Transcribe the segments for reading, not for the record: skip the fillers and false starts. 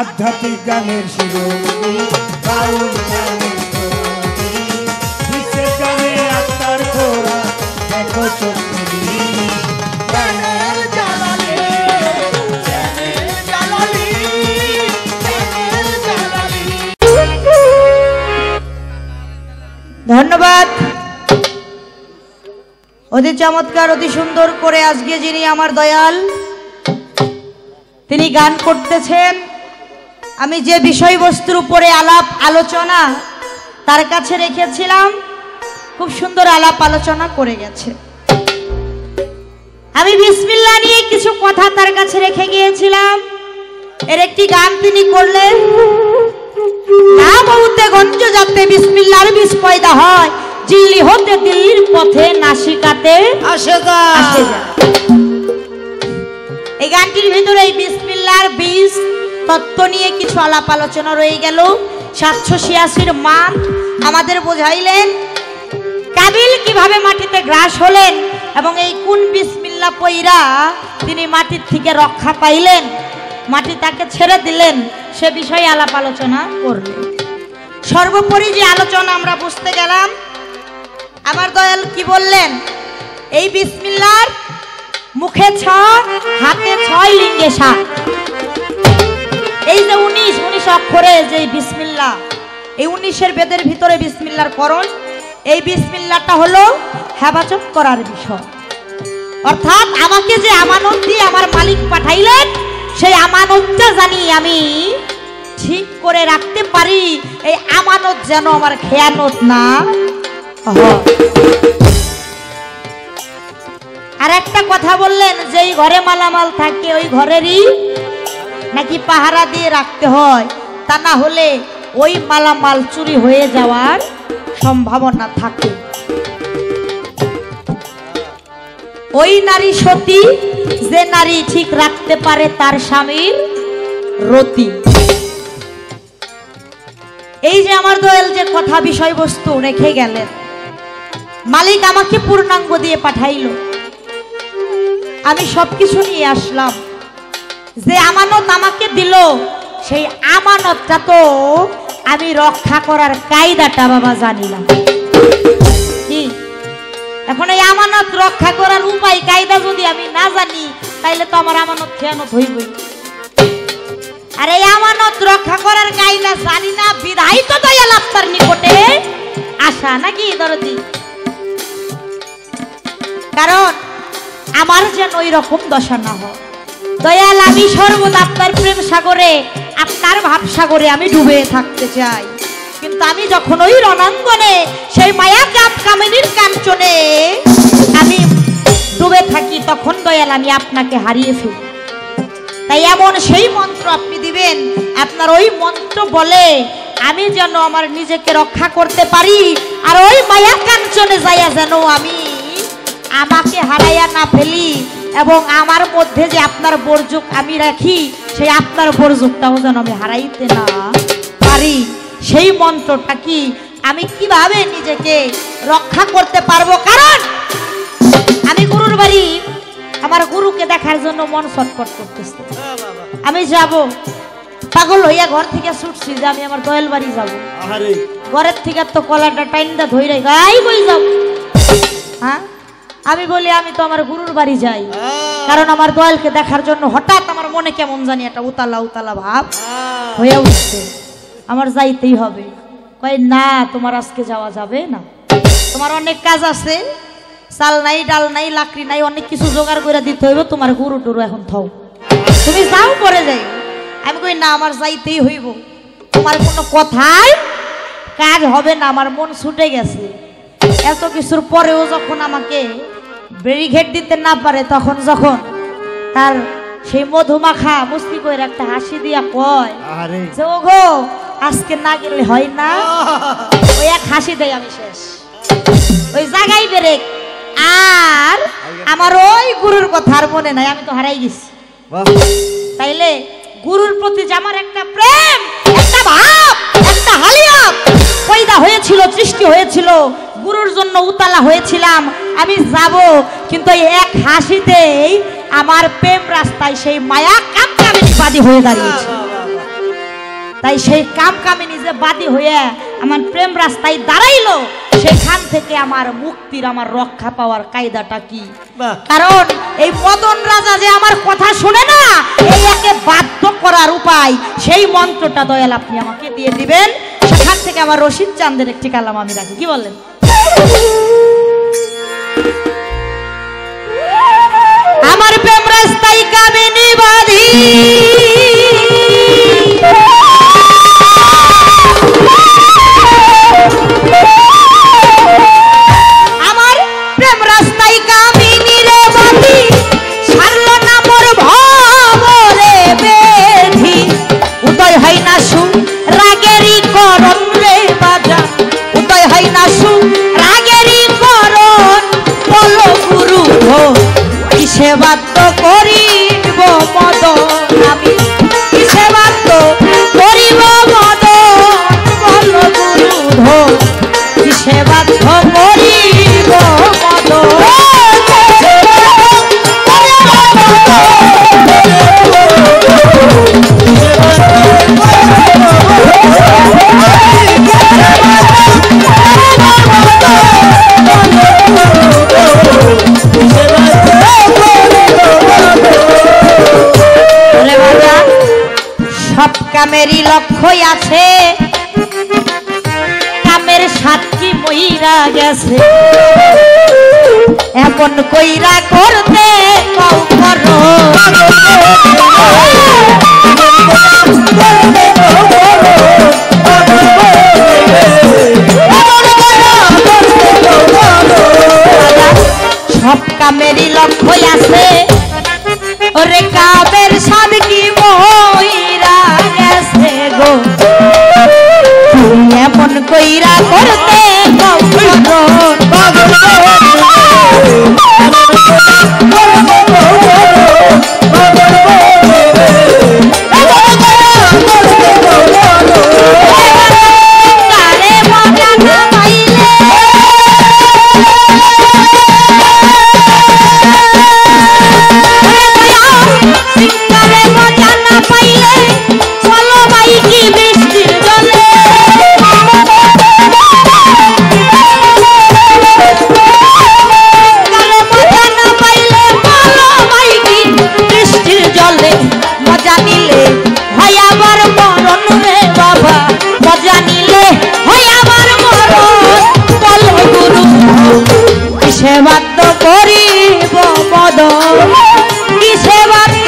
আধ্যাত্মিক গানের শিরোমণি বাউল গানের শিরোমণি গানে আত্মার খোরা দেখো চোখে ধন্যবাদ। অতি চমৎকার অতি সুন্দর করে আজকে যিনি আমার দয়াল তিনি গান করতেছেন, আমি যে বিষয়বস্তুর উপরে আলাপ আলোচনা তার কাছে রেখেছিলাম খুব সুন্দর আলাপ আলোচনা করে গেছে। আমি বিসমিল্লাহ নিয়ে কিছু কথা তার কাছে রেখে গিয়েছিলাম, এর একটি গান তিনি করলেন। না বহুতে গঞ্জ যাতে বিসমিল্লাহর বীজ পয়দা হয়, জিল্লি হতে দিল্লির পথে নাসিকাতে আসে যা। এই গানটির ভিতরে এই বিসমিল্লাহর বীজ তত্ত্ব নিয়ে কিছু আলাপ আলোচনা রয়ে গেল। 786 মান আমাদের বোঝাইলেন, কাবিল কিভাবে মাটিতে গ্রাস হলেন এবং এই কোন বিসমিল্লাহ পয়রা তিনি মাটির থেকে রক্ষা পাইলেন, মাটি তাকে ছেড়ে দিলেন, সে বিষয়ে আলাপ আলোচনা করলেন। সর্বোপরি যে আলোচনা আমরা বুঝতে গেলাম, আমার দয়াল কি বললেন, এই বিসমিল্লাহর মুখে 6 হাতে 6 লিঙ্গে 7, এই যে 19 অক্ষরে যে বিসমিল্লাহ, এই 19 বেদের ভিতরে বিসমিল্লাহর করণ, এই বিসমিল্লাহটা হলো হেফাজত করার বিষয়। অর্থাৎ আমাকে যে আমানত দিয়ে আমার মালিক পাঠাইলেন, সেই আমানতটা জানি আমি ঠিক করে রাখতে পারি, এই আমানত যেন আমার খেয়ানত না হয়। আর একটা কথা বললেন, যেই ঘরে মালামাল থাকে ওই ঘরেরই নাকি পাহারা দিয়ে রাখতে হয়, তা না হলে ওই মালামাল চুরি হয়ে যাওয়ার সম্ভাবনা থাকে। ওই নারী সতী যে নারী ঠিক রাখতে পারে তার স্বামীর রতি। এই যে আমার দয়াল যে কথা বিষয়বস্তু রেখে গেলেন, মালিক আমাকে পূর্ণাঙ্গ দিয়ে পাঠাইল, আমি সবকিছু নিয়ে আসলাম, যে আমানত আমাকে দিল সেই আমানতটা তো আমি রক্ষা করার কায়দাটা বাবা জানি না। কি এখন এই আমানত রক্ষা করার উপায় কায়দা যদি আমি না জানি, তাইলে তো আমার আমানত খেয়ানত হইবই। আর এই আমানত রক্ষা করার কায়দা জানি না বিধাই তো দয়াল আপনার নিকটে আসা, নাকি দরদি? কারণ আমার যেন ওই রকম দশা না হয়। দয়াল আমি সর্বদা আপনার প্রেম সাগরে, আপনার ভাব সাগরে আমি ডুবে থাকতে চাই, কিন্তু আমি যখন ওই রণাঙ্গনে সেই মায়া কামিনীর কাঞ্চনে আমি ডুবে থাকি, তখন দয়াল আমি আপনাকে হারিয়ে ফেলি। তাই এমন সেই মন্ত্র আপনি দিবেন, আপনার ওই মন্ত্র বলে আমি যেন আমার নিজেকে রক্ষা করতে পারি, আর ওই মায়া কাঞ্চনে যাইয়া যেন আমি আমাকে হারাইয়া না ফেলি, এবং আমার মধ্যে যে আপনার বর্জুক আমি রাখি, সেই আপনার বর্জুকটাও যেন আমি হারাইতে না পারি। সেই মন্ত্রটা কি, আমি কিভাবে নিজেকে রক্ষা করতে পারবো? কারণ আমি গুরুর বাড়ি, আমার গুরুকে দেখার জন্য মন ছটফট করতেছে। আমি যাব, পাগল হইয়া ঘর থেকে ছুটছি যে আমি আমার দয়াল বাড়ি যাবো। ঘরের থেকে তো কলাটা টাইনটা ধইরে গাই বই যাব। হ্যাঁ, আমি বলি আমি তো আমার গুরুর বাড়ি যাই, কারণ আমার দয়ালকে দেখার জন্য হঠাৎ আমার মনে কেমন জানি একটা উতালা উতালা ভাব হয়ে উঠছে, আমার যাইতেই হবে। কই না, তোমার আজকে যাওয়া যাবে না, তোমার অনেক কাজ আছে, চাল নাই, ডাল নাই, লাকড়ি নাই, অনেক কিছু জোগাড় করে দিতে হইব, তোমার গুরু টুরু এখন থাও, তুমি যাও পরে যাই। আমি কই না, আমার যাইতেই হইব, তোমার কোনো কথাই কাজ হবে না, আমার মন ছুটে গেছে। এত কিছুর পরেও যখন আমাকে ব্যারিকেড দিতে না পারে, তখন যখন তার সেই মধুমাখা মস্তি করে একটা হাসি দিয়া কয় যে ওগো আজকে না গেলে হয় না, ওই এক হাসি দেয় আমি শেষ, ওই জায়গায় ব্রেক। আর আমার ওই গুরুর কথা আর মনে নাই, আমি তো হারাই গেছি। তাইলে গুরুর প্রতি যে আমার একটা প্রেম, একটা ভাব, একটা হালিয়া পয়দা হয়েছিল, সৃষ্টি হয়েছিল, গুরুর জন্য উতালা হয়েছিলাম, আমি যাব, কিন্তু এক হাসিতেই আমার প্রেম রাস্তায় সেই মায়া কামকামিনী বাদী হয়ে দাঁড়িয়েছে। তাই সেই কাম কামিনী যে বাদী হয়ে আমার প্রেম রাস্তায় দাঁড়াইলো, সেখান থেকে আমার মুক্তির, আমার রক্ষা পাওয়ার কায়দাটা কি? কারণ এই মদন রাজা যে আমার কথা শুনে না, এই একে বাধ্য করার উপায়, সেই মন্ত্রটা দয়াল আপনি আমাকে দিয়ে দিবেন। সেখান থেকে আমার রশিদ চাঁদের একটি কালাম আমি রাখি, কি বলেন? আমার প্রেম রাস্তায় কামিনী বাঁধি, আমার প্রেম রাস্তায় কামিনী রে বাঁধি, সারল না মোর ভবরে বেধি, উদয় হয় না সু রাগেরই করণ রে বাজা, উদয় হয় না সু রাগেরই করণ, বলো গুরু ধো কিসে বাধ্য করিব মদন, আমি কিসে বাধ্য করিব মদন, বলো গুরু ধো কিসে বাধ্য করিব মদন। সব কামেরই লক্ষ্য আছে, কামের সাক্ষী মইরা গেছে, এমন কইরা করতে কও করো, সব কামেরই লক্ষ্য আছে, ওরে কামের সাক্ষী মইরা গেছে গো, এমন কইরা করতে কও করো, কিসে বাধ্য করিব মদন, কিসে বাধ্য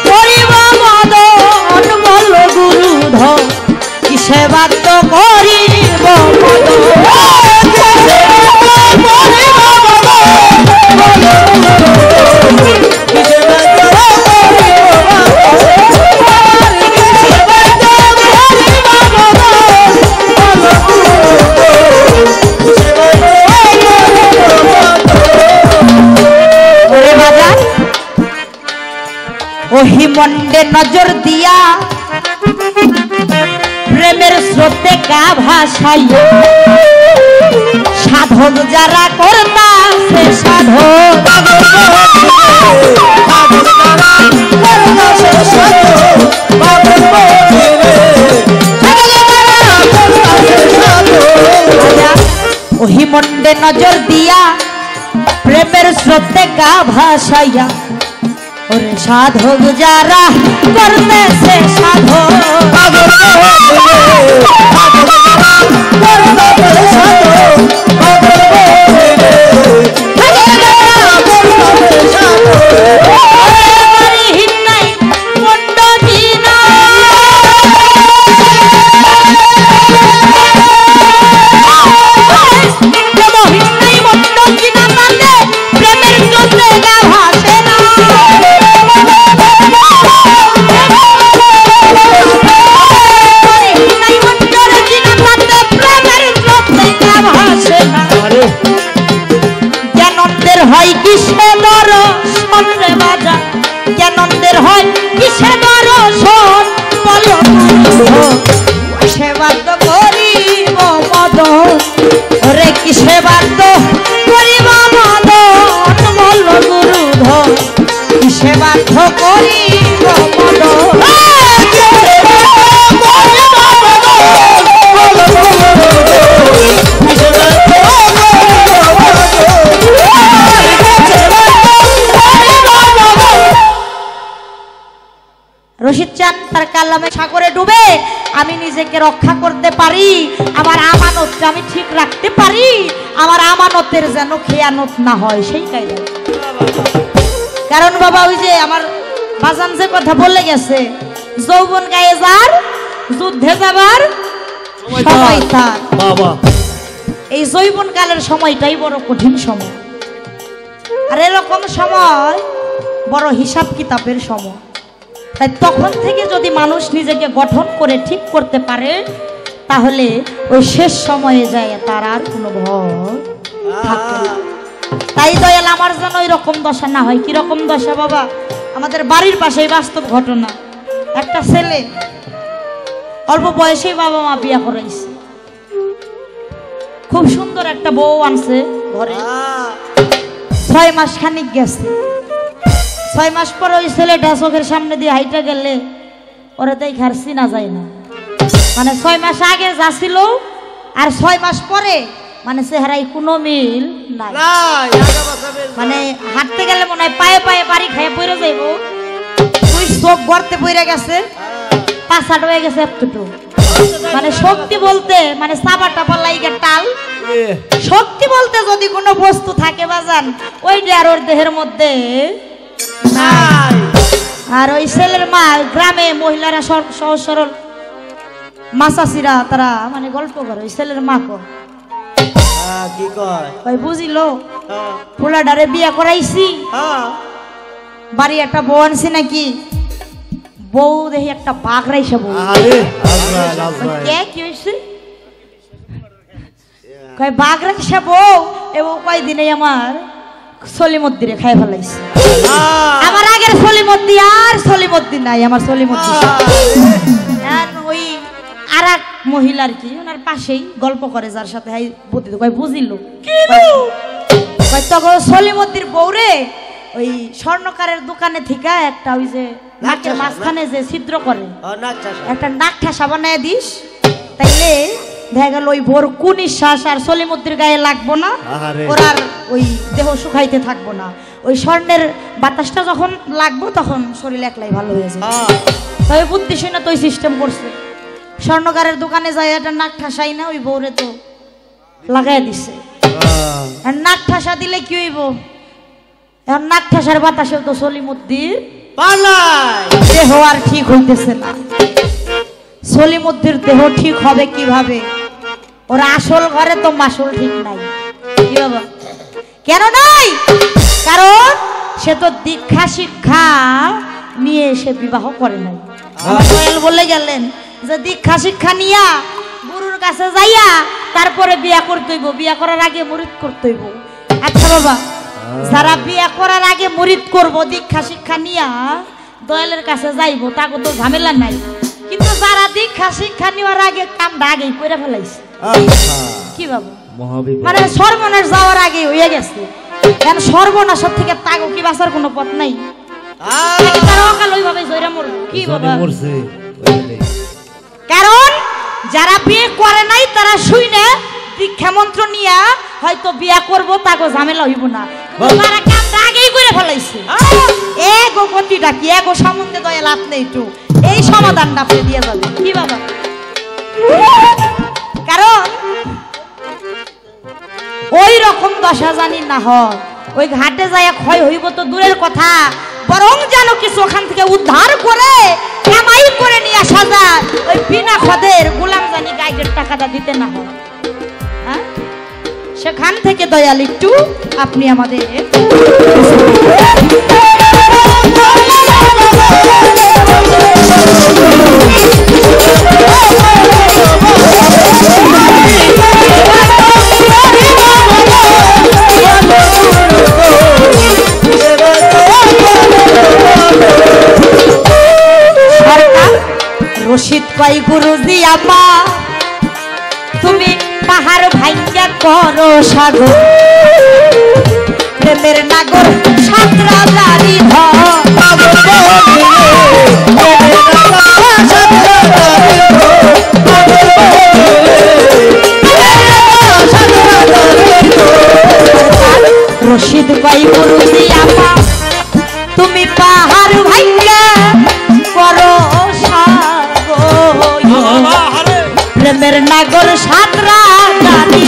করিব মদন, বল গুরু ধন কিসে বাধ্য করিব মদন। ওহি মন্ডে নজর দিয়া প্রেমের স্রোতে গা ভাসাই, সাধক যারা করতাছে সাধক, ওহি মন্ডে নজর দিয়া প্রেমের স্রোতে গা ভাসাইয়া, ওরে সাধক যারা করতেছে সাধক, প্রেমের তার কালামে সাগরে ডুবে আমি নিজেকে রক্ষা করতে পারি, আমার আমানতটা আমি ঠিক রাখতে পারি, আমার আমানতের যেন খেয়ানত না হয় সেই কায়দায়। কারণ বাবা ওই যে আমার বাজান যে কথা বলে গেছে, যৌবন গায়ে যার যুদ্ধে যাবার সময় তার। এই যৌবন কালের সময়টাই বড় কঠিন সময়, আর এরকম সময় বড় হিসাব কিতাবের সময়। তাই তখন থেকে যদি মানুষ নিজেকে গঠন করে ঠিক করতে পারে তাহলে ওই শেষ সময়ে যায় তার আর কোনো ভয় থাকে না। তাই দয়াল আমার যেন ওই রকম দশা না হয়। কিরকম দশা বাবা? আমাদের বাড়ির পাশেই বাস্তব ঘটনা। একটা ছেলে অল্প বয়সেই বাবা মা বিয়া করাইছে, খুব সুন্দর একটা বউ আনছে ঘরে। 6 মাস খানিক গেছে, 6 মাস পর ওই ছেলেটা চোখের সামনে দিয়ে হাইটা গেলে ওরা তাই খারসি না যায় না। মানে 6 মাস আগে যা ছিল আর 6 মাস পরে মানে চেহারায় কোনো মিল নাই। মানে হাঁটতে গেলে মনে হয় পায়ে পায়ে বাড়ি খাইয়ে পড়ে যাইব। তুই চোখ গর্তে পড়ে গেছে, পাছাট হয়ে গেছে এতটুকু। মানে শক্তি বলতে মানে চাপা টাপা লাইগা টাল। শক্তি বলতে যদি কোনো বস্তু থাকে বাজান ওইটা আর ওর দেহের মধ্যে নাই। আর ওই ছেলের মা, গ্রামে মহিলারা সহজ সরল মাসাসিরা তারা মানে গল্প করে ওই ছেলের মা কয় কি কয় ভাই বুঝিলো পোলাডারে বিয়া করাইছি, বাড়ি একটা বউ আনছি নাকি, বউ দেখি একটা বাঘ রাইছে বউ। কি হয়েছে? কয় বাঘ রাইছে বউ এবং কয়দিনে আমার সলিমদ্দিরে খাই ফেলাইছে। আমার আগের সলিমদ্দি আর সলিমদ্দি নাই, আমার সলিমদ্দি ওই আর এক মহিলার কি ওনার পাশেই গল্প করে যার সাথে হাই বুদ্ধি কয় বুঝিল কয় তখন সলিমদ্দির বউরে ওই স্বর্ণকারের দোকানে থেকে একটা ওই যে নাকের মাঝখানে যে ছিদ্র করে একটা নাক ঠাসা বানায় দিস, তাইলে দেখা গেল ওই ভোর কোন নিঃশ্বাস আর সলিমদ্দির গায়ে লাগবো না, ওর আর ওই দেহ শুকাইতে থাকবো না। ওই স্বর্ণের বাতাসটা যখন লাগবো তখন শরীর একলাই ভালো হয়ে যায়। তবে বুদ্ধি শুনে তো ওই সিস্টেম করছে। স্বর্ণকারের দোকানে যায় একটা নাক ঠাসাই না, ওই বউরে তো লাগাই দিছে। আর নাক ঠাসা দিলে কি হইব? এখন নাক ঠাসার বাতাসেও তো সলিমদ্দির দেহ আর ঠিক হইতেছে না। সলিমদ্দির দেহ ঠিক হবে কিভাবে? ওর আসল ঘরে তো মাসুল ঠিক নাই। কি বাবা? কেন নাই? কারণ সে তো দীক্ষা শিক্ষা নিয়ে সে বিবাহ করে নাই। বলে গেলেন যে দীক্ষা শিক্ষা নিয়া গুরুর কাছে যাইয়া তারপরে বিয়া করতে হইব, বিয়া করার আগে মুরিদ করতে হইব। আচ্ছা বাবা, যারা বিয়া করার আগে মুরিদ করব দীক্ষা শিক্ষা নিয়া দয়ালের কাছে যাইব তাকে তো ঝামেলা নাই, কিন্তু যারা দীক্ষা শিক্ষা নেওয়ার আগে কামটা আগেই করে ফেলাইছে। কি বাবা? মানে সর্বনাশ যাওয়ার আগে হয়ে গেছে। এখন সর্বনাশের থেকে তাগো কি বাঁচার কোনো পথ নাই। কি বাবা? কারণ যারা বিয়ে করে নাই তারা শুইনে দীক্ষা মন্ত্র নিয়া হয়তো বিয়া করব তাকে ঝামেলা হইব না, তারা কামটা আগেই করে ফেলাইছে। এগো গতিটা কি, এগো সম্বন্ধে দয়া লাভ নেই, একটু এই সমাধানটা আপনি দিয়ে যাবেন। কি বাবা? কারণ ওই রকম দশা জানি না হয়, ওই ঘাটে যায় ক্ষয় হইব তো দূরের কথা, বরং যেন কিছু ওখান থেকে উদ্ধার করে কামাই করে নিয়ে আসা যায়, ওই বিনা খদের গোলাম জানি গাইডের টাকাটা দিতে না হয়। হ্যাঁ, সেখান থেকে দয়াল একটু আপনি আমাদের রশিদ কয় গুরুজি আমা তুমি পাহাড় ভাঙ্গা করো সাগর, প্রেমের নাগর সাতরা জারি রশিদ কয় গুরুজি আমা তুমি পাহাড় ভাঙ্গা করো সাগর, প্রেমের নাগর সাতরা জানি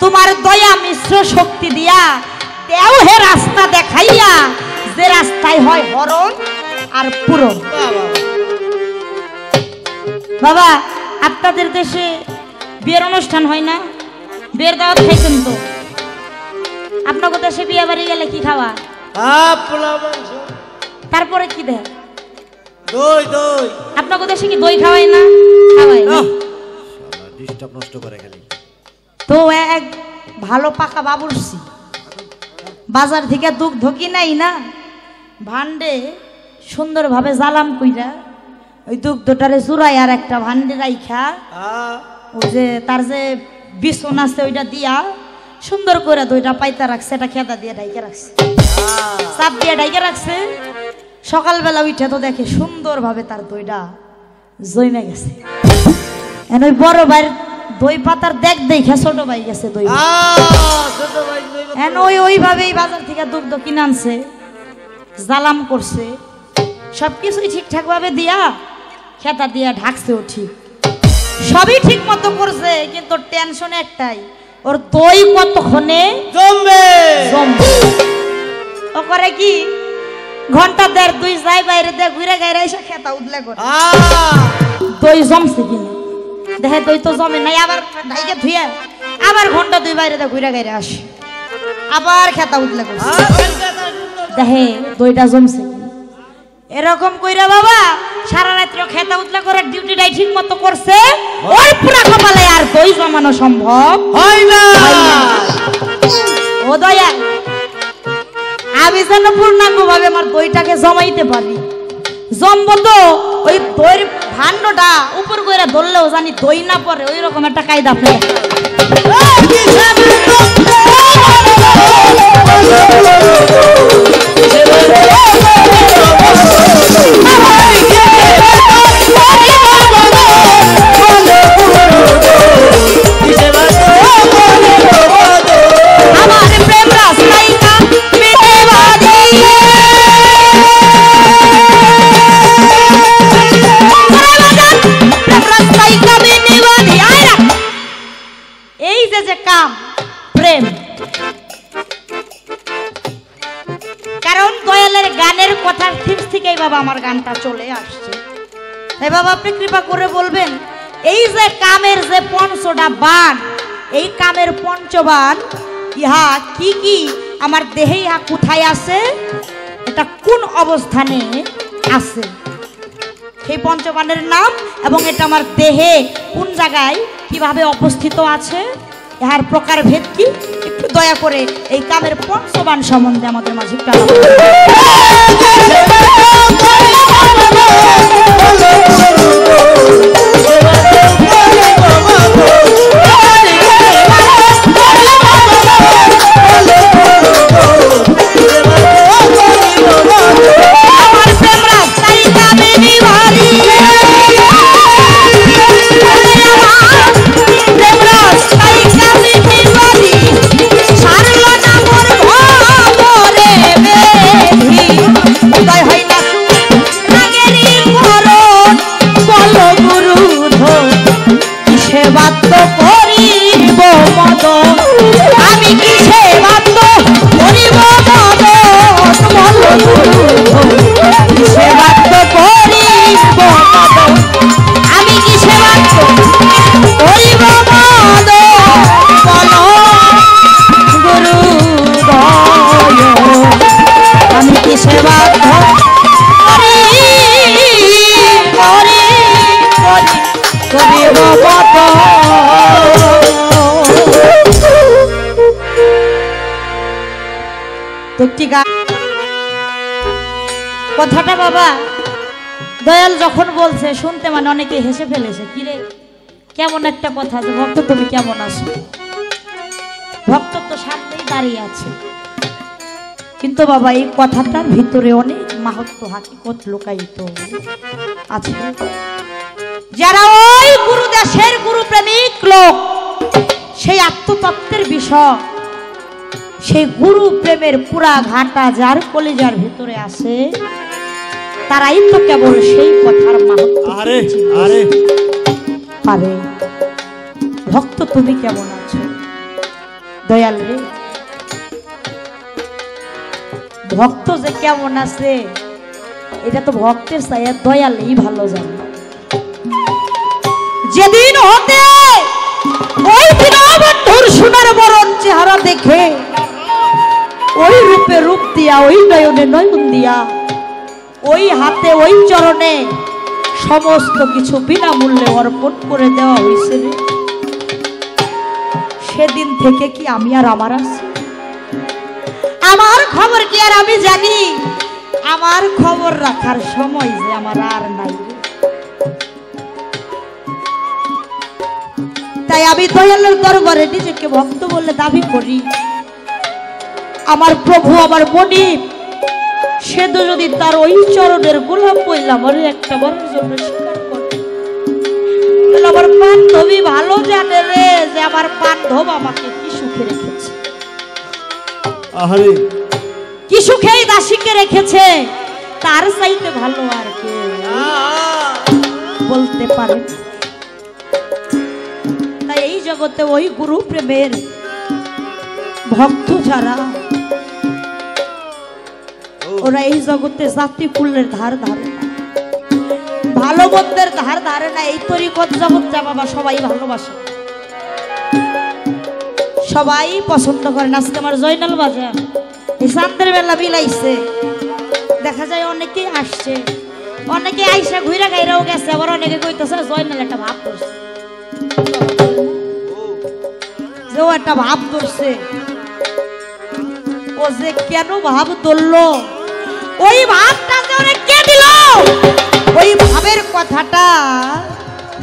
তোমার দয়া মিশ্র শক্তি দিয়া দেও হে রাস্তা দেখাইয়া যে রাস্তায় হয় হরণ আর পূরণ। বাবা আপনাদের দেশে বিয়ের অনুষ্ঠান হয় না? বিয়ের দাওয়াত খাইছেন তো? আপনাদের দেশে বিয়ে বাড়ি গেলে কি খাওয়া? তারপরে কি দেয়? দই দই। আপনাদের দেশে কি দই খাওয়ায় না? খাওয়ায় না। ডিস্টার্ব নষ্ট করে খালি। তো এক ভালো পাকা বাবুর্চি বাজার থেকে দুগ্ধ কিনাই না ভান্ডে সুন্দরভাবে জ্বালাম কইরা ওই দুগ্ধটারে চুরাই আর একটা ভান্ডে রাইখা ওই যে তার যে বিছন আছে ওইটা দিয়া সুন্দর করে দইটা পাইতা রাখছে, এটা খেদা দিয়ে ডাইকে রাখছে, চাপ দিয়ে ডাইকে রাখছে। সকালবেলা উঠে তো দেখে সুন্দরভাবে তার দইটা জমে গেছে। ওই বড় ভাইয়ের দই পাতার দেখ দেখে ছোট ভাই গেছে দই, ওইভাবেই বাজার থেকে দুগ্ধ কিনে আনছে, জ্বালাম করছে, সবকিছুই ঠিকঠাক ভাবে দিয়া খেতা দিয়া ঢাকছেও ঠিক, সবই ঠিক মতো করছে। কিন্তু টেনশন একটাই, ওর দই কতক্ষণে জমবে। ও করে কি ঘন্টা দেড় দুই যাই বাইরে দিয়ে ঘুরে গাইরে এসে খেতা উদলে করে দই জমছে কিনা দেখে, দই তো জমে নাই, আবার ঢাইকে ধুয়ে আবার ঘন্টা দুই বাইরে দিয়ে ঘুরে গাইরে আসে, আবার খেতা উদলে করে দেখে দইটা জমছে কিনা। এরকম কইরা বাবা সারা রাত্র খেতা উদলা করার ডিউটিটাই ঠিক মতো করছে, ওর পুরা কপালে আর দই জমানো সম্ভব হয় না। ও দয়া, আমি যেন পূর্ণাঙ্গ ভাবে আমার দইটাকে জমাইতে পারি, জমবো তো ওই দইয়ের ভান্ডটা উপর করে ধরলেও জানি দই না পড়ে, ওই রকম একটা কায়দা ফেলে আমার গানটা চলে আসছে। তাই বাবা আপনি কৃপা করে বলবেন এই যে কামের যে পঞ্চটা বান, এই কামের পঞ্চবান ইহা কি কি আমার দেহে ইহা কোথায় আছে, এটা কোন অবস্থানে আছে, সেই পঞ্চবানের নাম এবং এটা আমার দেহে কোন জায়গায় কিভাবে অবস্থিত আছে, ইহার প্রকার ভেদ কি, একটু দয়া করে এই কামের পঞ্চবান সম্বন্ধে আমাদের মাঝে একটু মদ আমি কি সেবাত্ম করিব মদ বলো সেবাত্ম করিব মদ আমি কি সেবাত্ম করিব মদ বলো গুরু দয় আমি কি সেবাত্ম করিব মদ কথাটা বাবা দয়াল যখন বলছে শুনতে মানে অনেকে হেসে ফেলেছে কিরে কেমন একটা কথা যে ভক্ত তুমি কেমন আছো ভক্ত তো সামনেই দাঁড়িয়ে আছে কিন্তু বাবা এই কথাটার ভিতরে অনেক মাহাত্ম্য হাকিকত লুকায়িত আছে যারা ওই গুরু দেশের গুরু প্রেমিক লোক সেই আত্মতত্ত্বের বিষয় সেই গুরু প্রেমের পুরা ঘাটা যার কলিজার ভিতরে আছে তারাই তো কেবল সেই কথার মাহাত্ম্য পারে ভক্ত তুমি কেমন আছো দয়াল রে ভক্ত যে কেমন আছে এটা তো ভক্তের চাই দয়ালেই ভালো জানে যেদিন হতে ওই দীনবন্ধুর সোনার বরণ চেহারা দেখে ওই রূপে রূপ দিয়া ওই নয়নে নয়ন দিয়া ওই হাতে ওই চরণে সমস্ত কিছু বিনামূল্যে অর্পণ করে দেওয়া হয়েছে সেদিন থেকে কি আমি আর আমার আছি আমার খবর কি আর আমি জানি আমার খবর রাখার সময় যে আমার আর নাই তাই আমি দয়ালের দরবারে নিজেকে ভক্ত বলে দাবি করি আমার প্রভু আমার মনিব সে তো যদি তার ওই চরণের গোলাপ বইলাম আর একটা বারের জন্য স্বীকার করে তাহলে আমার বান্ধবী ভালো জানে রে যে আমার বান্ধব আমাকে কি সুখে রেখেছে কি সুখেই দাসীকে রেখেছে তার চাইতে ভালো আর কে বলতে পারে তাই এই জগতে ওই গুরু প্রেমের ভক্ত যারা ওরা এই জগতে জাতি কুলের ধার ধারে না ভালো মন্দের ধার ধারে না এই তরিকত জগৎ যা বাবা সবাই ভালোবাসে সবাই পছন্দ করে না আজকে আমার জয়নাল বাজার এই চাঁদের বেলা বিলাইছে দেখা যায় অনেকেই আসছে অনেকে আইসা ঘুরে গাইরাও গেছে আবার অনেকে কইতেছে জয়নাল একটা ভাব করছে যে ও একটা ভাব ধরছে ও যে কেন ভাব ধরলো ওই ভাবটা যে ওরে কে দিল ওই ভাবের কথাটা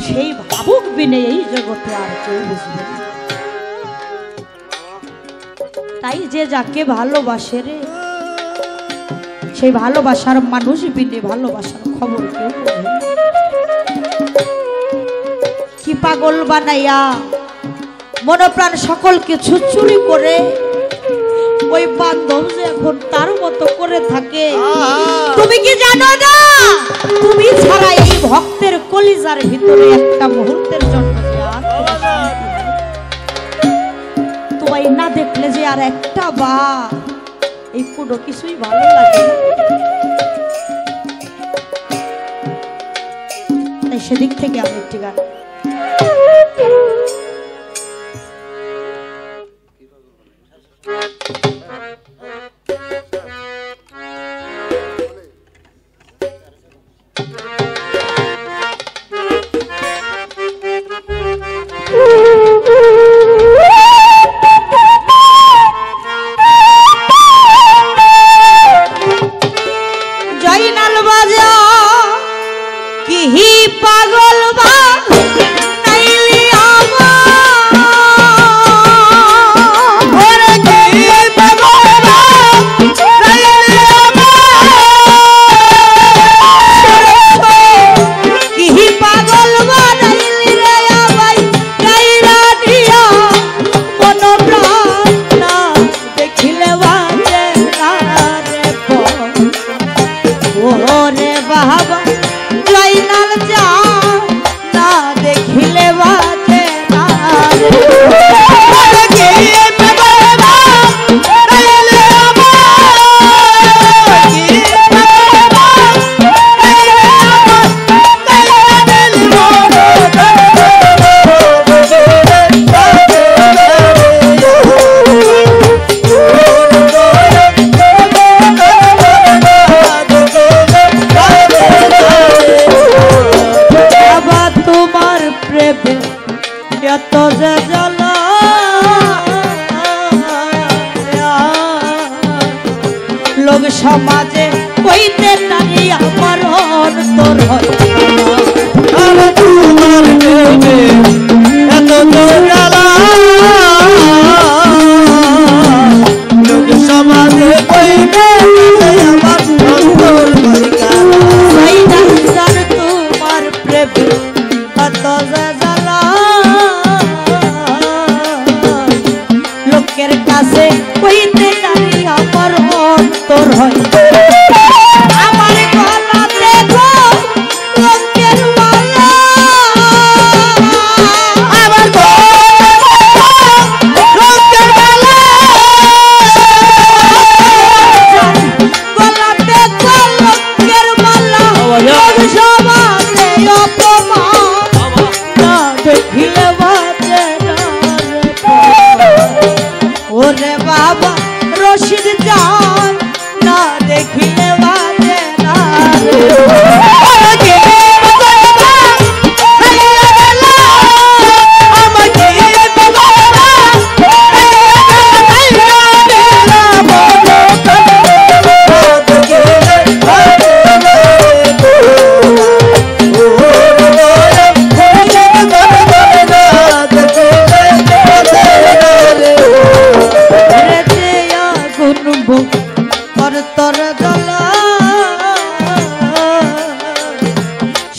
সেই ভাবুক বিনে এই জগতে আর কেউ বুঝবে না তাই যে যাকে ভালোবাসে রে সেই ভালোবাসার মানুষ বিনে ভালোবাসার খবর কেউ বোঝে না কি পাগল বানাইয়া মনপ্রাণ সকল কিছু চুরি করে ওই বান্ধব যে এখন তার মতো করে থাকে তুমি কি জানো না তুমি ছাড়া এই ভক্তের কলিজার ভিতরে একটা মুহূর্তের জন্য তোমায় না দেখলে যে আর একটা বা এই কোনো কিছুই ভালো লাগে তাই সেদিক থেকে আমি একটি গান জয়নাল বাজা কি পাগল বা কাছে হইতে জানি আমার অন্তর হয় আমার গলাতে গো রঙের মালা আমার রঙের মালা গলাতে গো রঙের মালা সমাজে অপমান না দেখিলে বাজে না ওরে বাবা রশিদ জান না দেখিলে বাজে না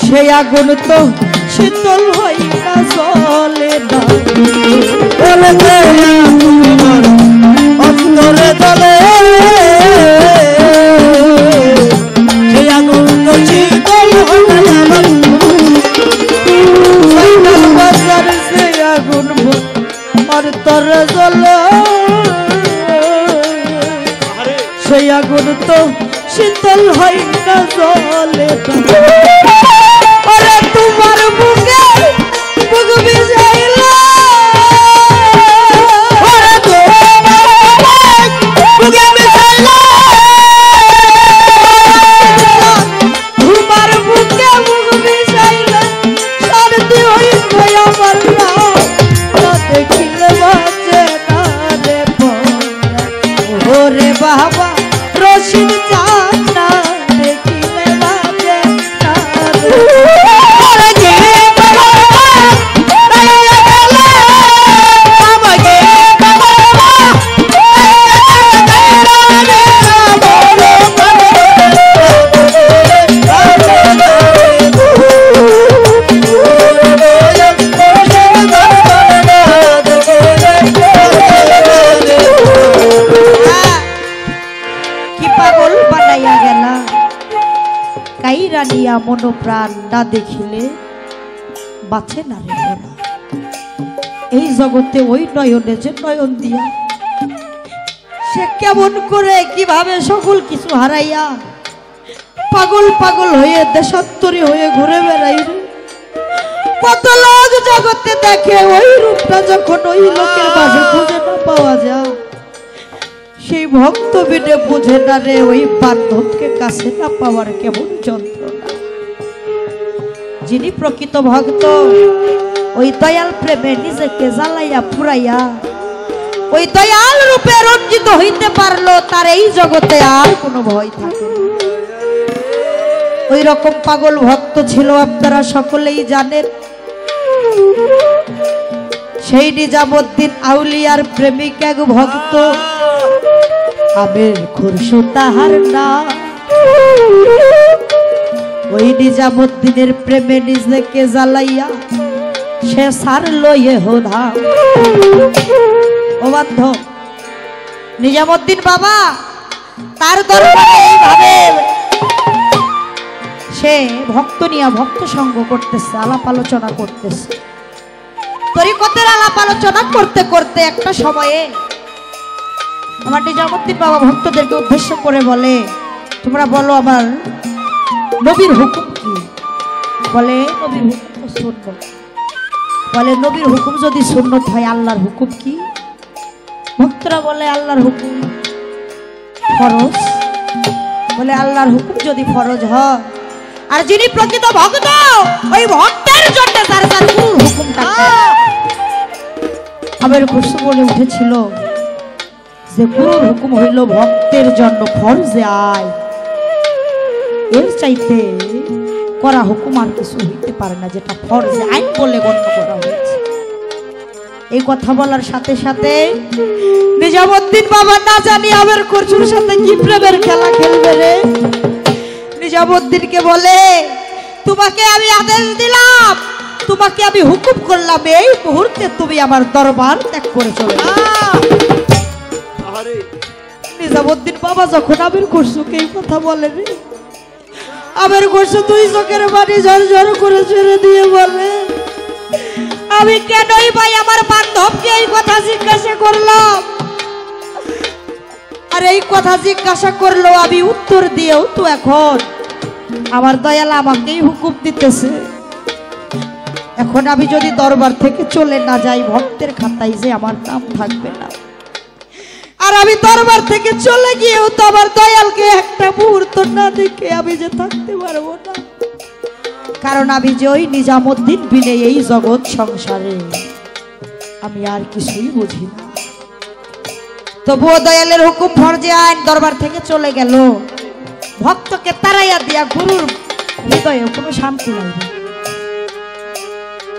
সেই আগুন তো শীতল হই না জলে না অন্তরে তলে সেই আগুন তো শীতল হয় না বাজার সেই আগুন আর তোর জলে সেই আগুন তো শীতল হয় না জলে ওরে তোমার বুকে বুক বিজাইলা ওরে বুকে বিজাইলা তোমার বুকে বুক বিজাইলা শান্তি হইবে আমার না দেখিলে বাজে না রে ওরে বাবা রশিদ জান না দেখিলে বাজে না কাইরানিয়া মনো প্রাণ না দেখিলে বাঁচে না রে মোরা এই জগতে ওই নয়নে যে নয়ন দিয়া সে কেমন করে কিভাবে সকল কিছু হারাইয়া পাগল পাগল হয়ে দেশান্তরী হয়ে ঘুরে বেড়াই রে কত লোক জগতে দেখে ওই রূপটা যখন ওই লোকের মাঝে খুঁজে না পাওয়া যায় সেই ভক্ত বিনে বুঝে না রে ওই বান্ধবকে কাছে না পাওয়ার কেমন যন্ত্রণা যিনি প্রকৃত ভক্ত ওই দয়াল প্রেমে নিজেকে জ্বালাইয়া পুরাইয়া ওই দয়াল রূপে রঞ্জিত হইতে পারলো তার এই জগতে আর কোনো ভয় থাকে না ওই রকম পাগল ভক্ত ছিল আপনারা সকলেই জানেন সেই নিজামুদ্দিন আউলিয়ার প্রেমিক এক ভক্ত আবের খুরশু তাহার না ওই নিজামুদ্দিনের প্রেমে নিজেকে জ্বালাইয়া সে সারলো ইহোধা ও বান্ধব নিজামুদ্দিন বাবা তার দরবারে এইভাবে সে ভক্ত নিয়ে ভক্ত সঙ্গ করতেছে আলাপ আলোচনা করতেছে তরিকতের আলাপ আলোচনা করতে করতে একটা সময়ে আমার নিজামুদ্দিন বাবা ভক্তদেরকে উদ্দেশ্য করে বলে তোমরা বলো আমার নবীর হুকুম কি বলে নবীর হুকুম শুনব বলে নবীর হুকুম যদি সুন্নত হয় আল্লাহর হুকুম কি ভক্তরা বলে আল্লাহর হুকুম ফরজ বলে আল্লাহর হুকুম যদি ফরজ হয় আর যিনি প্রকৃত ভক্ত ওই ভক্তের জন্য তার তার গুরুর হুকুমটা আবার খুশি বলে উঠেছিল যে গুরুর হুকুম হইল ভক্তের জন্য ফরজে আয় এর চাইতে করা হুকুম আর কিছু হইতে পারে না যেটা ফরজে আইন বলে গণ্য করা হয়েছে এই কথা বলার সাথে সাথে নিজামুদ্দিন বাবা না জানি আবার খুরশুর সাথে কি প্রেমের খেলা খেলবে রে নিজামুদ্দিনকে বলে তোমাকে আমি আদেশ দিলাম তোমাকে আমি হুকুম করলাম এই মুহূর্তে তুমি আমার দরবার ত্যাগ করে চলে যাও নিজামুদ্দিন বাবা যখন আবির ঘোষকে এই কথা বলে রে, আবির ঘোষ তুই চোখের পানি ঝরঝর করে ছেড়ে দিয়ে বলে, আমি কেনই ভাই আমার বান্ধবকে এই কথা জিজ্ঞাসা করলাম। আর এই কথা জিজ্ঞাসা করলো আমি উত্তর দিয়েও তো এখন আমার দয়াল আমাকেই হুকুম দিতেছে, এখন আমি যদি দরবার থেকে চলে না যাই ভক্তের খাতায় যে আমার নাম থাকবে না। আর আমি দরবার থেকে চলে গিয়েও তো আমার দয়ালকে একটা মুহূর্ত না দেখে আমি যে থাকতে পারবো না, কারণ আমি যে ওই নিজামুদ্দিন বিনে এই জগৎ সংসারে আমি আর কিছুই বুঝি না। তবুও দয়ালের হুকুম ফরজে আইন, দরবার থেকে চলে গেল। ভক্তকে তাড়াইয়া দিয়া গুরুর হৃদয়ে কোনো শান্তি লাগবে।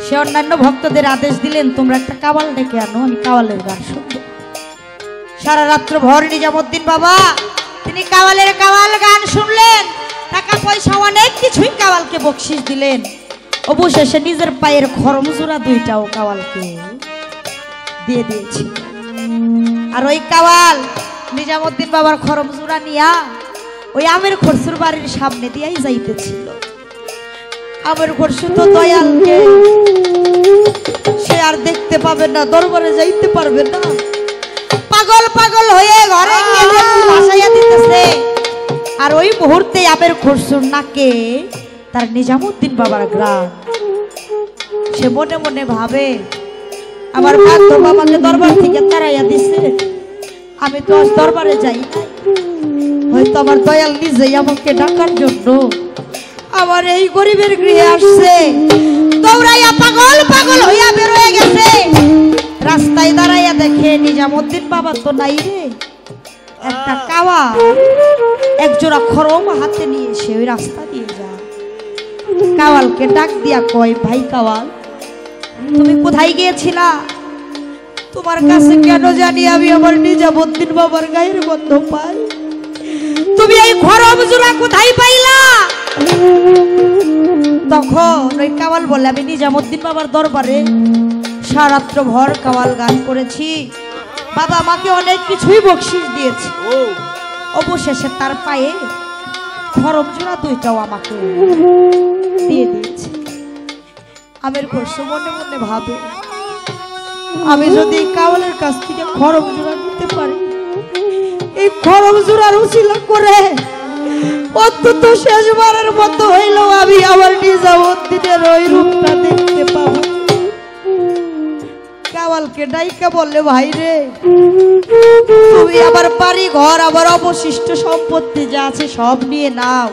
সে অন্যান্য ভক্তদের আদেশ দিলেন, তোমরা একটা কাওয়াল ডেকে আনো, আমি কাওয়ালের গান শুনবো। সারা রাত্র ভর নিজামুদ্দিন বাবা তিনি কাওয়ালের কাওয়াল গান শুনলেন, টাকা পয়সা অনেক কিছুই কাওয়ালকে বকশিশ দিলেন। অবশেষে নিজের পায়ের খরম জোড়া দুইটাও কাওয়ালকে দিয়ে দিয়েছে। আর ওই কাওয়াল নিজামুদ্দিন বাবার খরম জোড়া নিয়া ওই আমের খরসুর বাড়ির সামনে দিয়েই যাইতেছিল। আমের খরসু তো দয়ালকে সে আর দেখতে পাবে না, দরবারে যাইতে পারবে না, পাগল পাগল হয়ে ঘরে ভাসাইয়া দিতেছে। আর ওই মুহূর্তে আমের খরসুর নাকে তার নিজামুদ্দিন বাবার গ্রাম। সে মনে মনে ভাবে, আমার বাধ্য বাবাকে দরবার থেকে তাড়াইয়া দিছে, আমি তো আজ দরবারে যাই নাই, হয়তো আমার দয়াল নিজেই আমাকে ডাকার জন্য আমার এই গরিবের গৃহে আসছে। দৌড়াইয়া পাগল পাগল হইয়া বের হয়ে গেছে। রাস্তায় দাঁড়াইয়া দেখে নিজামুদ্দিন বাবা তো নাই রে, একটা কাওয়া একজোড়া খরম হাতে নিয়ে এসে ওই রাস্তা দিয়ে যায়। কাওয়ালকে ডাক দিয়া কয়, ভাই কাওয়াল তুমি কোথায় গিয়েছিলা? তোমার কাছে কেন জানি আমি আমার নিজামুদ্দিন বাবার গায়ের গন্ধ পাই, তুমি এই খরম জোড়া কোথায় পাইলা? তখন ওই কাওয়াল বলে, আমি নিজামুদ্দিন বাবার দরবারে সারাত্র ভর কাওয়াল গান করেছি, বাবা আমাকে অনেক কিছুই বকশিশ দিয়েছে, অবশেষে তার পায়ে খরম জোড়া দুইটাও আমাকে দিয়ে দিয়েছে। আমের ঘোষ মনে মনে ভাবে, আমি যদি এই কাওয়ালের কাছ থেকে খরম জোড়া নিতে পারি, এই খরম জোড়ার উছিলা করে অন্তত শেষবারের মতো হইলেও আমি আমার নিজামুদ্দিনের ওই রূপটা দেখতে পাবো। কাওয়ালকে ডাইকা বললে, ভাই রে তুমি আমার বাড়ি ঘর আমার অবশিষ্ট সম্পত্তি যা আছে সব নিয়ে নাও,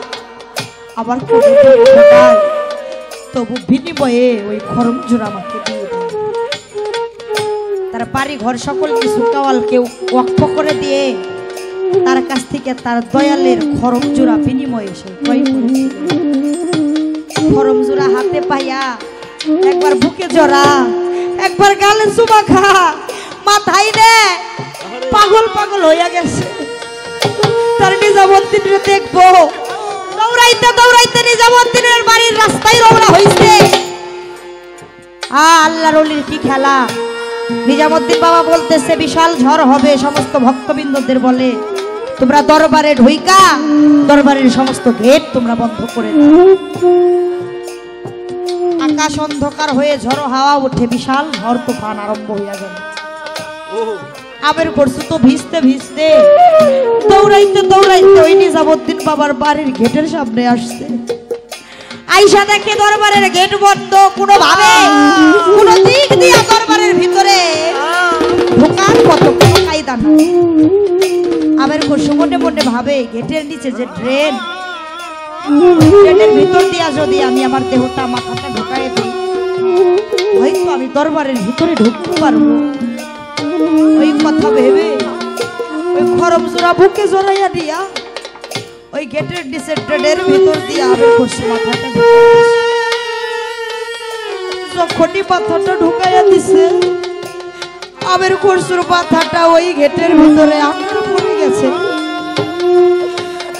আমার কোনো দুঃখ নাই, তবু বিনিময়ে ওই খরম জোড়া আমাকে দিয়ে দাও। তার বাড়ি ঘর সকল কিছু কাওয়ালকে ওয়াকফ করে দিয়ে তার কাছ থেকে তার দয়ালের খরম জোড়া বিনিময়ে সে ক্রয় করেছিল। খরম জোড়া হাতে পাইয়া একবার বুকে জড়া, একবার গালে চুমা খা, মাথায় নে পাগল পাগল হইয়া গেছে। তার নিজামুদ্দিনের দেখবো দৌড়াইতে দৌড়াইতে নিজামুদ্দিনের বাড়ির রাস্তায় রওনা হইছে। আল্লাহর ওলির কি খেলা! নিজামুদ্দিন বাবা বলতেছে বিশাল ঝড় হবে, সমস্ত ভক্তবৃন্দদের বলে তোমরা দরবারে ঢুইকা দরবারের সমস্ত গেট তোমরা বন্ধ করে দাও। আকাশ অন্ধকার হয়ে ঝড়ো হাওয়া উঠে, বিশাল ঝড় তুফান আরম্ভ হইয়া গেল। আমের ঘোষু তো ভিজতে ভিজতে দৌড়াইতে দৌড়াইতে ওই নিজামুদ্দিন বাবার বাড়ির গেটের সামনে আসছে। আইসা দেখে দরবারের গেট বন্ধ, কোনোভাবে কোনো দিক দিয়ে দরবারের ভিতরে ঢোকার কত কোনো কায়দা না। আমের ঘোষু মনে মনে ভাবে, গেটের নিচে যে ড্রেন, ড্রেনের ভিতর দিয়া যদি আমি আমার দেহটা মাথাটা ঢোকাই দিই, হয়তো আমি দরবারের ভিতরে ঢুকতে পারবো। ওই কথা ভেবে ওই খরম জোড়া বুকে জড়াইয়া দিয়া ওই গেটের নিচে ড্রেনের ভিতর দিয়া আমের ঘোষু মাথাটা যখনই মাথাটা ঢুকাইয়া দিছে, আমের ঘোষুর মাথাটা ওই গেটের ভিতরে আটকে পড়ে গেছে।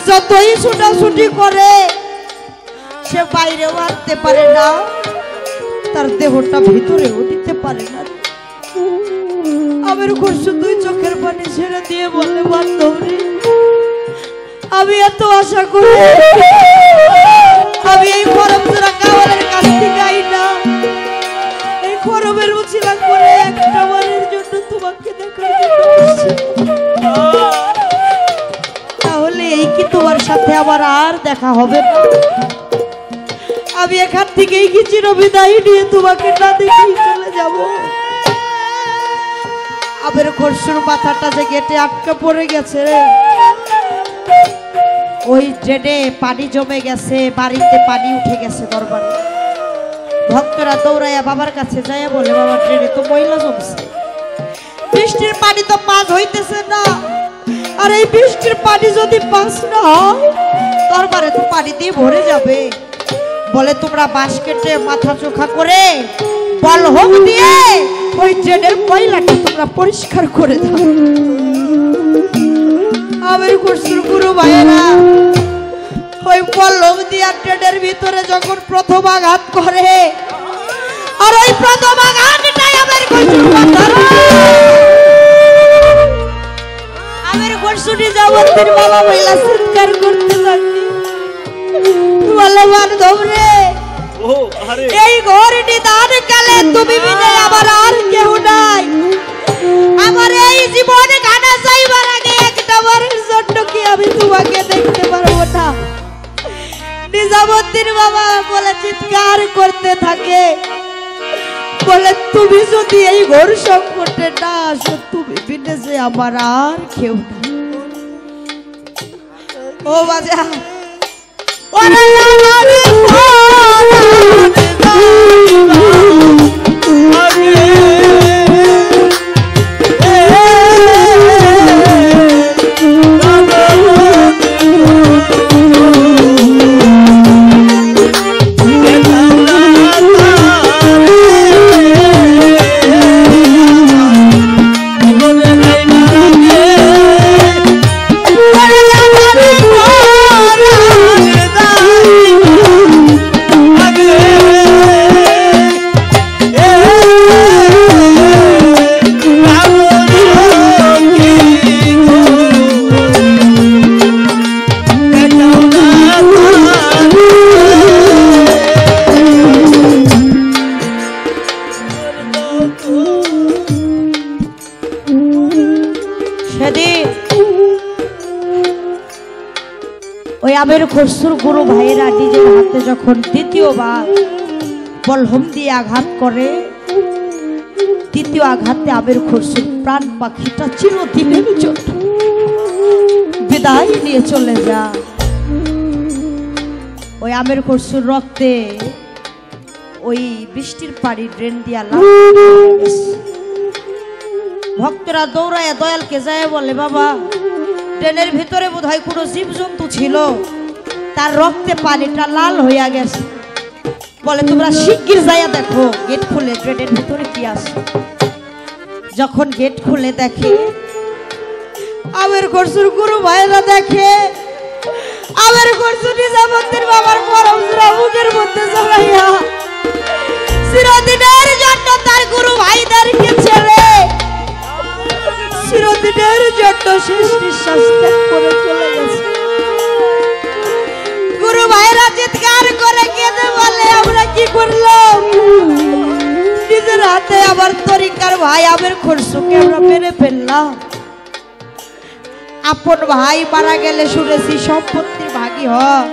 যতই ছুটাছুটি করে সে বাইরেও আনতে পারে না, তার দেহটা ভিতরেও দিতে পারে না। আমের খসরু দুই চোখের পানি ছেড়ে দিয়ে বলে বান্ধব রে, আমি এত আশা করি আমি এই খরম জোড়া কাওয়ালের কাছ থেকে আই না, এই খরমের উচিলা করে একটা বারের জন্য তোমাকে দেখার জন্য আসছি। তাহলে এই কি তোমার সাথে আমার আর দেখা হবে না? আমি এখান থেকেই কি চিরবিদায় নিয়ে তোমাকে না দেখেই চলে যাব? আমের খসরুর মাথাটা যে গেটে আটকা পড়ে গেছে, ওই ড্রেনে পানি জমে গেছে, বাড়িতে পানি উঠে গেছে দরবারে। ভক্তরা দৌড়াইয়া বাবার কাছে যাইয়া বলে, বাবা ড্রেনে তো ময়লা জমছে, বৃষ্টির পানি তো পাস হইতেছে না, আর এই বৃষ্টির পানি যদি পাস না হয় দরবারে তো পানি দিয়ে ভরে যাবে। বলে তোমরা বাঁশ কেটে মাথা চোখা করে বলহম দিয়ে ওই ড্রেনের ময়লাটা তোমরা পরিষ্কার করে দাও। আমের খসরু গুরু ভাইয়েরা ওই বলহম দিয়া ড্রেনের ভিতরে যখন প্রথম আঘাত করে, আর ওই প্রথম আঘাতটাই আমের খসরু আমের খসরু যাবতীর বাবা মহিলা চিৎকার করতে থাকে, বলে বান্ধব রে, এই ঘর নিদান কালে তুমি বিনে আমার আর কেউ নাই, আমার এই জীবনে গানা যাইবার আগে একটা বারের জন্য কি আমি তোমাকে দেখতে পারবো না? নিজামুদ্দিন বাবা বলে চিৎকার করতে থাকে, বলে তুমি যদি এই ঘোর সংকটে না আসো, তুমি বিনে যে আমার আর কেউ নাই। ও বাজা ওরে আমারে ওই আমের খসরুর গুরু ভাইয়েরা নিজের হাতে যখন দ্বিতীয়বার বলহম দিয়ে আঘাত করে, দ্বিতীয় আঘাতে আমের খসরুর প্রাণ পাখিটা চিরদিনের জন্য বিদায় নিয়ে চলে যায়। ওই আমের খসরুর রক্তে ওই বৃষ্টির পানি ড্রেন দিয়া লাল। ভক্তরা দৌড়ায় দয়ালকে যায় বলে, বাবা ড্রেনের ভিতরে বোধহয় কোনো জীবজন্তু ছিল, তার রক্তে পানিটা লাল হইয়া গেছে। বলে তোমরা শিগগির যাইয়া দেখো গেট খুলে ড্রেনের ভিতরে কি আছে। যখন গেট খুলে দেখে, আমের খসরুর গুরু ভাইরা দেখে আমের খসরু নিজামুদ্দিন বাবার পরম মুখের মধ্যে জড়াইয়া চিরদিনের জন্য তার গুরু ভাইদেরকে ছেড়ে চিরদিনের জন্য শেষ নিঃশ্বাস ত্যাগ করে চলে গেছে। গুরু ভাইরা চিৎকার করে কেঁদে বলে, আমরা কি করলাম? নিজের হাতে আবার তরিকার ভাই আমের খসরুকে আমরা মেরে ফেললাম। আপন ভাই মারা গেলে শুনেছি সম্পত্তির ভাগী হয়,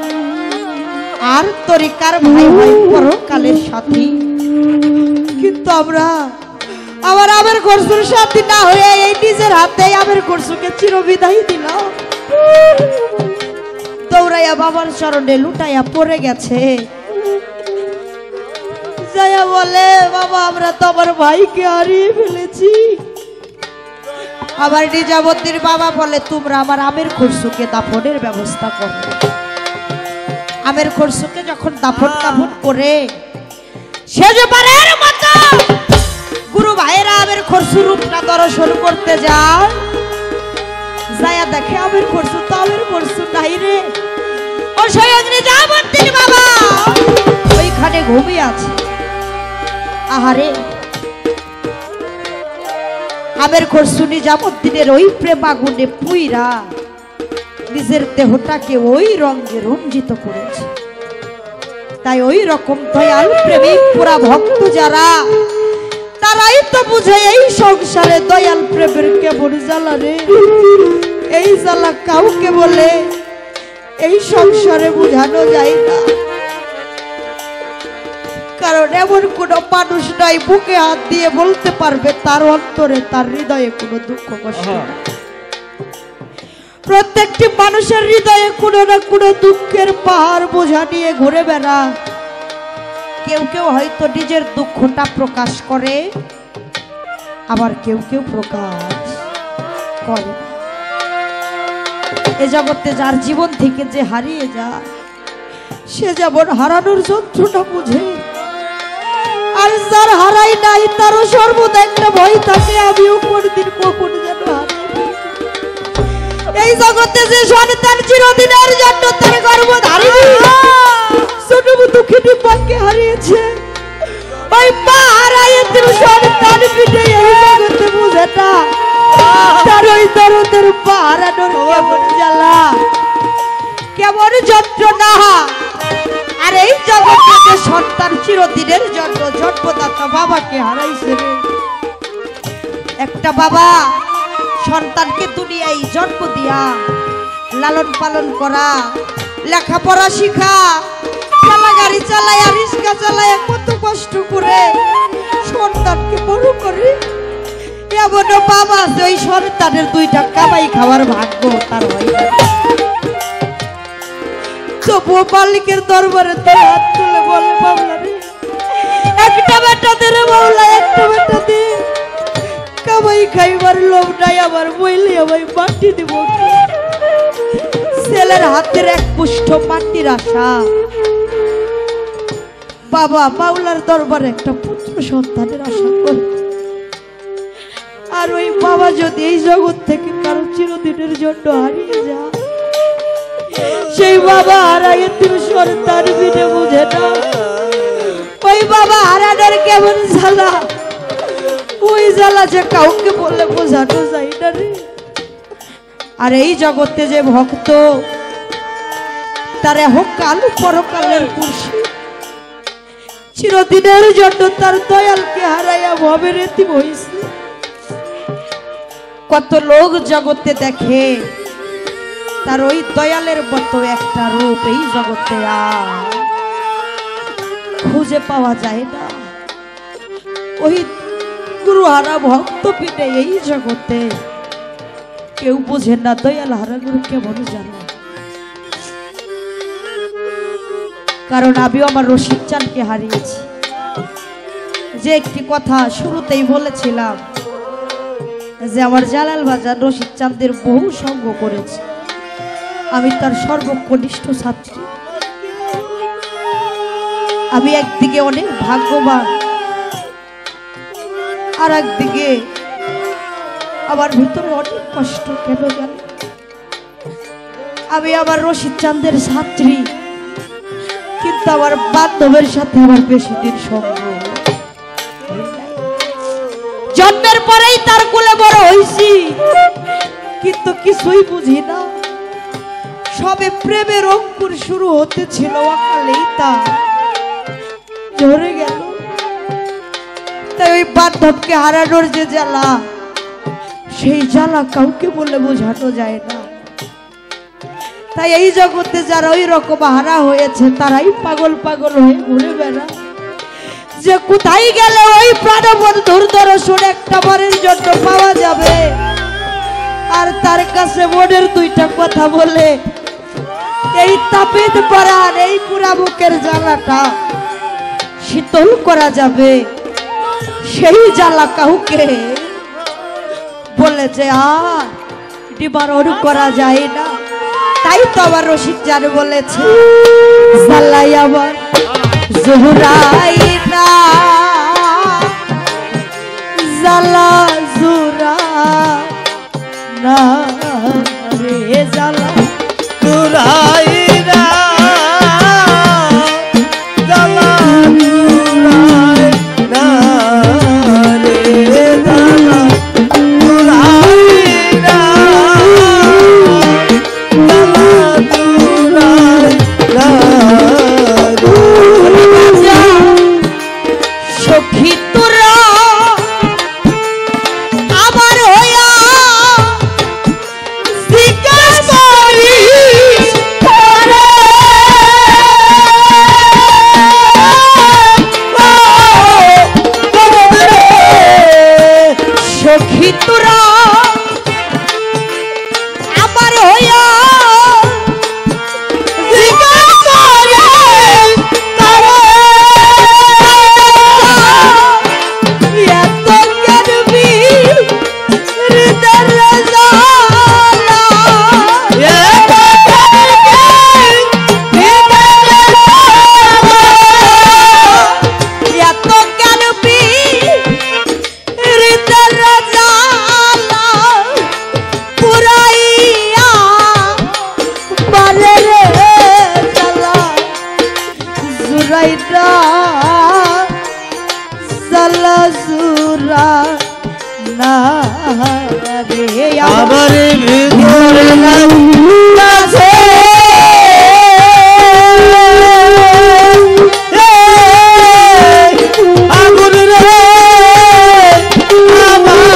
আর তরিকার ভাই হয় পরকালের সাথী, কিন্তু আমরা আমার আমের খসরুর সাথী না হয়ে এই নিজের হাতে আমের খসরুকে চিরবিদায় দিলাম। দৌড়াইয়া বাবার চরণে লুটাইয়া পড়ে গেছে, যাইয়া বলে, বাবা আমরা তো আমার ভাইকে হারিয়ে ফেলেছি। আবার নিজামুদ্দিন বাবা বলে, তোমরা আমার আমের খসরুকে দাফনের ব্যবস্থা করো। আমের খসরুকে যখন দাফন কাফন করে শেষবারের মতো গুরু ভাইয়েরা আমের খসরুর রূপটা দর্শন করতে যায়, যায়া দেখে আমের খসরু তো আমের খসরু নাই রে, ও স্বয়ং নিজামুদ্দিন বাবা ওইখানে ঘুমিয়ে আছে। আহারে আমের খরসু নিজামুদ্দিনের ওই প্রেম আগুনে পুইরা নিজের দেহটাকে ওই রঙে রঞ্জিত করেছে। তাই ওই রকম দয়াল প্রেমিক পুরা ভক্ত যারা, তারাই তো বুঝে এই সংসারে দয়াল প্রেমের কেমন জ্বালা রে। এই জ্বালা কাউকে বলে এই সংসারে বুঝানো যায় না, কারণ এমন কোন মানুষ নয় বুকে হাত দিয়ে বলতে পারবে তার অন্তরে, তার হৃদয়ে কোনো দুঃখ কষ্ট নেই। প্রত্যেকটি মানুষের হৃদয়ে কোনো না কোনো দুঃখের পাহাড় বোঝা নিয়ে ঘুরে বেড়া। কেউ কেউ হয়তো নিজের দুঃখটা প্রকাশ করে, আবার কেউ কেউ প্রকাশ করে। এ জগতে যার জীবন থেকে যে হারিয়ে যায়, সে যেমন হারানোর যন্ত্রণা বুঝে, আর যার হারাই নাই তারও সর্বদা একটা ভয় থাকে, আমিও কোনদিন কখন যেন হারিয়ে। এই জগতে যে সন্তান চিরদিনের জন্য তার গর্ভধারিণী ছোট দুঃখিনী মাকে হারিয়েছে, ওই মা হারাইয়ে তিনি সন্তান পিঠে এই জগতে বুঝে না তার ওই দরদের মা হারানোর কেমন জ্বালা, কেমন যন্ত্রণা। আর এই জগতে যে সন্তান চিরদিনের জন্য জন্মদাতা বাবাকে হারাইছে রে। একটা বাবা সন্তানকে দুনিয়ায় জন্ম দিয়া লালন পালন করা, লেখাপড়া শিখা, চালা গাড়ি চালায়, রিক্সা চালায়, কত কষ্ট করে সন্তানকে বড় করে। এমন বাবা আছে ওই সন্তানের দুইটা কামাই খাওয়ার ভাগ্য তার হয় না, তবুও মালিকের দরবারে তার হাত তুলে বলে, বাবলা রে একটা বেটা দে রে বাবলা, একটা বেটা দে, কামাই খাইবার লোভ নাই আমার, বইলে আমায় মাটি দিব। ছেলের হাতের এক পুষ্ট মাটির আশা বাবা মাওলার দরবারে একটা পুত্র সন্তানের আশা করে। আর ওই বাবা যদি এই জগৎ থেকে কারো চিরদিনের জন্য হারিয়ে যায়, সেই বাবা হারাইয়ে তুমি সন্তান বিনে বুঝে না ওই বাবা হারানোর কেমন জ্বালা, ওই জ্বালা যে কাউকে বললে বোঝানো যায় না রে। আর এই জগতে যে ভক্ত, তার হোক কাল পরকালের খুশি, চিরদিনের জন্য তার দয়ালকে হারাইয়া ভবের এতিম হইছে। কত লোক জগতে দেখে তার ওই দয়ালের মতো একটা রূপ এই জগতে আর খুঁজে পাওয়া যায় না। ওই গুরুহারা ভক্ত পিঠে এই জগতে কেউ বুঝে না দয়াল হারানোর কেমন জানা। কারণ আমিও আমার রশিদ চাঁদকে হারিয়েছি। যে একটি কথা শুরুতেই বলেছিলাম যে আমার জালাল বাজার রশিদ চাঁদের বহু সঙ্গ করেছে, আমি তার সর্বকনিষ্ঠ ছাত্রী। আমি একদিকে অনেক ভাগ্যবান, আর একদিকে আমার ভিতরে অনেক কষ্ট। কেন জানি আমি আমার রশিদ চাঁদের ছাত্রী, কিন্তু আমার বান্ধবের সাথে আমার বেশি দিন সঙ্গ। জন্মের পরেই তার কোলে বড় হইছি, কিন্তু কিছুই বুঝি না। সবে প্রেমের অঙ্কুর শুরু হতে ছিল, অকালেই তা ঝরে গেল। তাই ওই বান্ধবকে হারানোর যে জ্বালা, সেই জ্বালা কাউকে বলে বোঝানো যায় না। তাই এই জগতে যারা ওই রকম হারা হয়েছে, তারাই পাগল পাগল হয়ে ঘুরে বেড়া, যে কোথায় গেলে ওই প্রাণবন্ধুর দর্শন একটা বারের জন্য পাওয়া যাবে, আর তার কাছে মনের দুইটা কথা বলে এই তাপিত পরাণ, এই পুরা বুকের জ্বালাটা শীতল করা যাবে। সেই জ্বালা কাউকে বলে যে আর নিবারণ করা যায় না। তাই তো আবার রশিদ চাঁদ বলেছে, জ্বালাই আবার জুরাই না, জ্বালা জুরা না রে, জ্বালা জুরাই না, জ্বালা জুরাই না রে, জ্বালা তোরা আমার হইয়া জিজ্ঞাসা করে তারা এত জ্ঞানবি হৃদয়ের জ্বালা এত জ্ঞানবি হৃদয়ের জ্বালা পুরাইয়া বারে রে জ্বালা জুরাইটা জ্বালা জুরা না রে আবার ভিতরে আছে আগুন রে আমার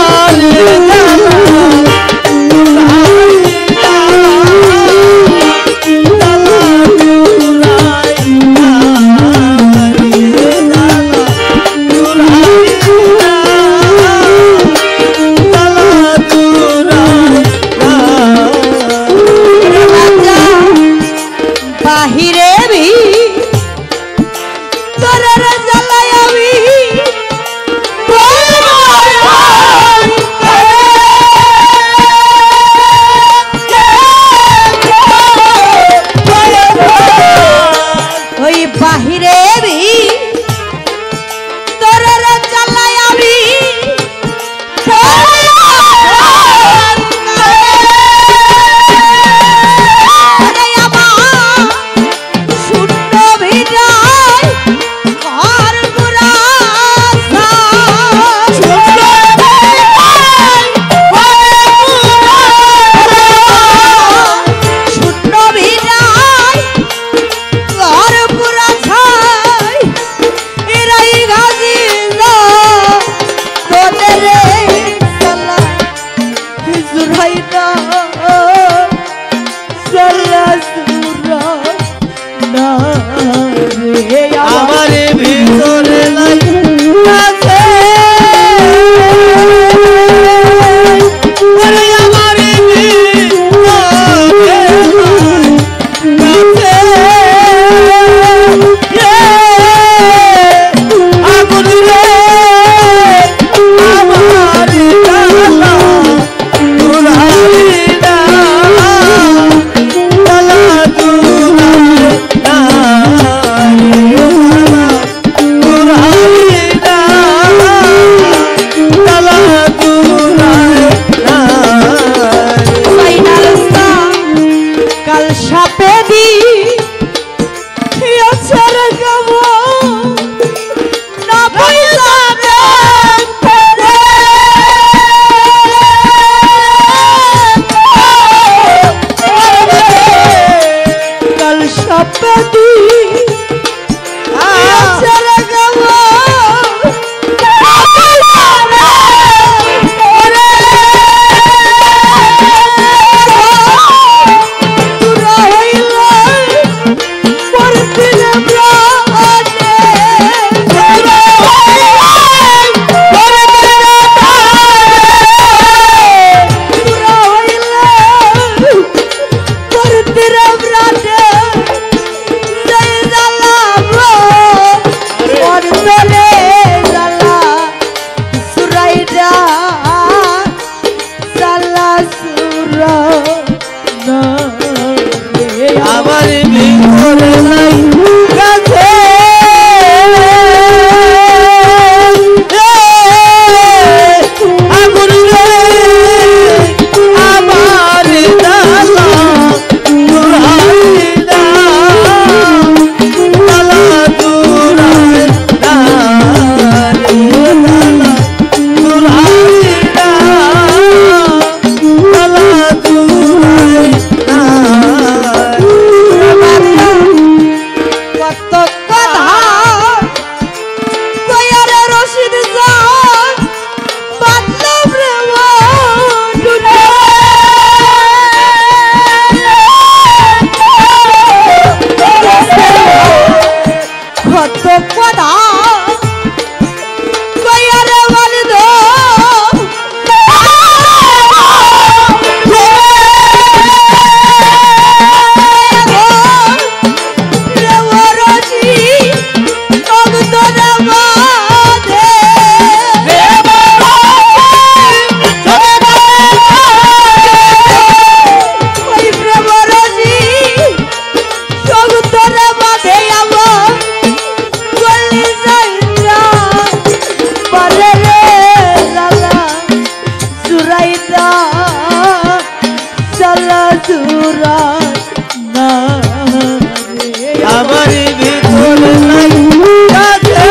জুড়ায় না রে। আমার ভিতরে নাই কাছে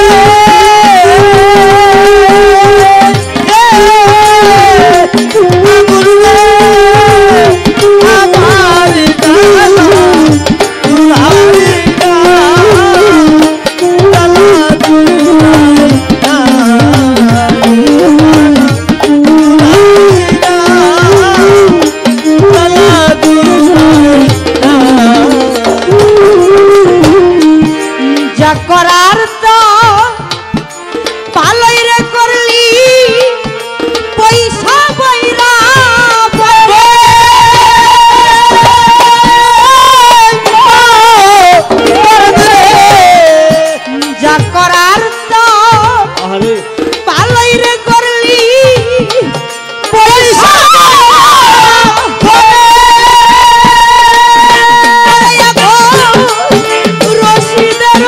যা করার তো ভালোই রে করলি পয়সা বইরা বলে। যা করার তো আরে ভালোই রে করলি পয়সা রশিদের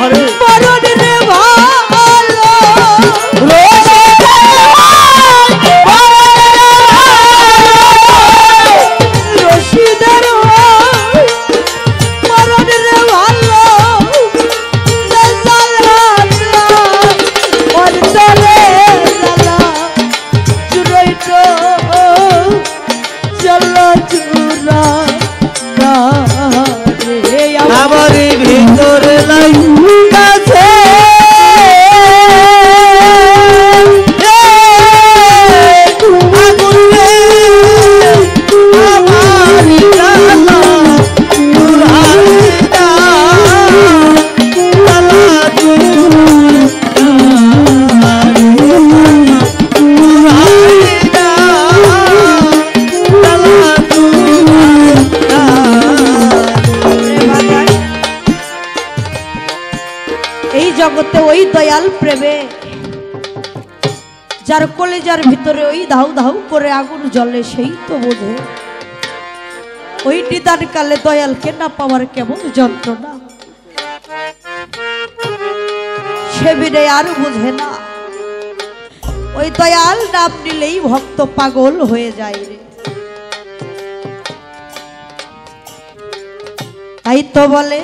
আরে পরন রে ভালো রশিদের পরন রে ভালো আমার ভিতরে নাই কাছে আগুন রে আমার জ্বালা জুড়াইতা জ্বালা জুড়াইতা জ্বালা জুড়াইতা। এই জগতে ওই দয়াল প্রেমে যার কলেজার ভিতরে ওই ধাউ ধাউ করে আগুন জ্বলে সেই তো বোঝে ওই নিদান কালে দয়ালকে না পাওয়ার কেমন যন্ত্রণা। সে বিনে আর বোঝে না ওই দয়াল নাম নিলেই ভক্ত পাগল হয়ে যায় রে। তাই তো বলে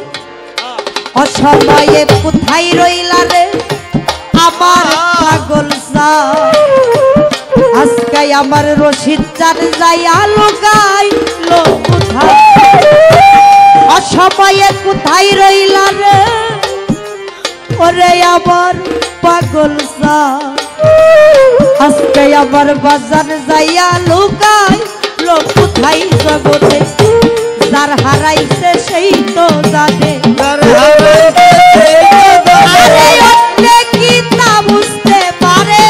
অসময়ে কোথায় রইলা রে আমার পাগল সার। আজকে আমার রশিদ চার যাইয়া লুকাইলো কোথায়। অসময়ে কোথায় রইলা রে ওরে আমার পাগল সার। আজকে আমার বাজার যাইয়া লুকাইলো কোথায় জগতে। যার হারাইছে সেই তো জানে আরে অন্যে কি তা বুঝতে পারে।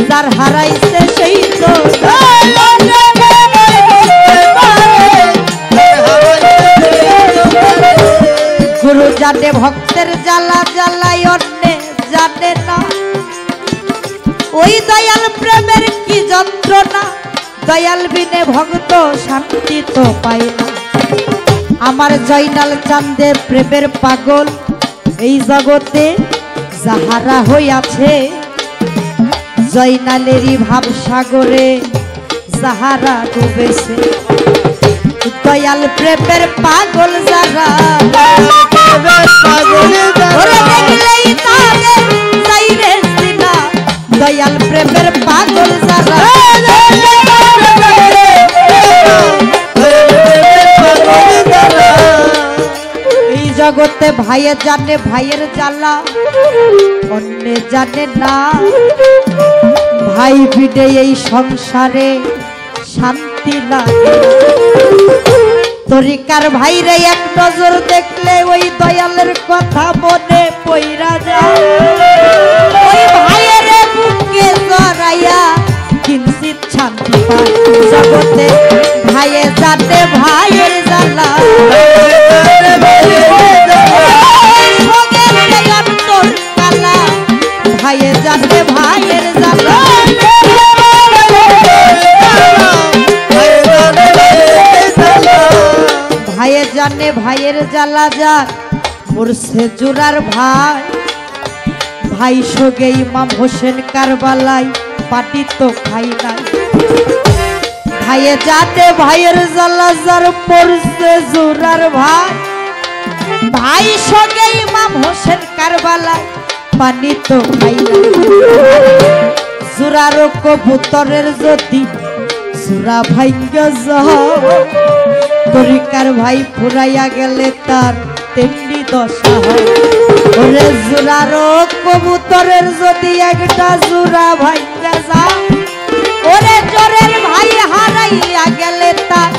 যার হারাইছে সেই তো গুরু জানে ভক্তের জ্বালা জ্বালাই অন্যে জানে না। ওই দয়াল প্রেমের কি যন্ত্রণা দয়াল বিনে ভক্ত শান্তি তো পায় না। আমার জয়নাল চাঁদে প্রেমের পাগল এই জগতে যাহারা হইয়াছে জয়নালেরই ভাব সাগরে যাহারা ডুবেছে। দয়াল প্রেমের পাগল যারা ওরে দেখলেই তারে যাইরে সিনা। দয়াল প্রেমের পাগল যারা এই জগতে ভাইয়ে জানে ভাইয়ের জ্বালা অন্যে জানে না। ভাই বিনে এই সংসারে শান্তি লাগে। তরিকার ভাইরে এক নজর দেখলে ওই দয়ালের কথা মনে পইরা যায়। ওই ভাইয়ের বুকে জড়াইয়া কিঞ্চিত শান্তি পায়। জগতে ভাইয়ে জানে ভাইয়ের জ্বালা ভাইয়ে জানে ভাইয়ের জ্বালা। ভাইয়ে জানে ভাইয়ের জ্বালা যার মরছে জোড়ার ভাই। ভাই সগে ইমাম হোসেন কারবালাই পাটি তো খাই নাই। ভাইয়ে যাতে ভাইয়ের জ্বালা যার পড়ছে জোরার ভাই ভাই সঙ্গে ইমাম হোসেন কারবালায় পানি তো খাইলা জোরার কবুতরের যদি জোরা ভাইঙ্গা যাও তরিকার ভাই ফুরাইয়া গেলে তার তেমনি দশা হয় ওরে জোরার কবুতরের যদি একটা জোরা ভাইঙ্গা যাও ওরে জোরের ভাই হারাইয়া গেলে তার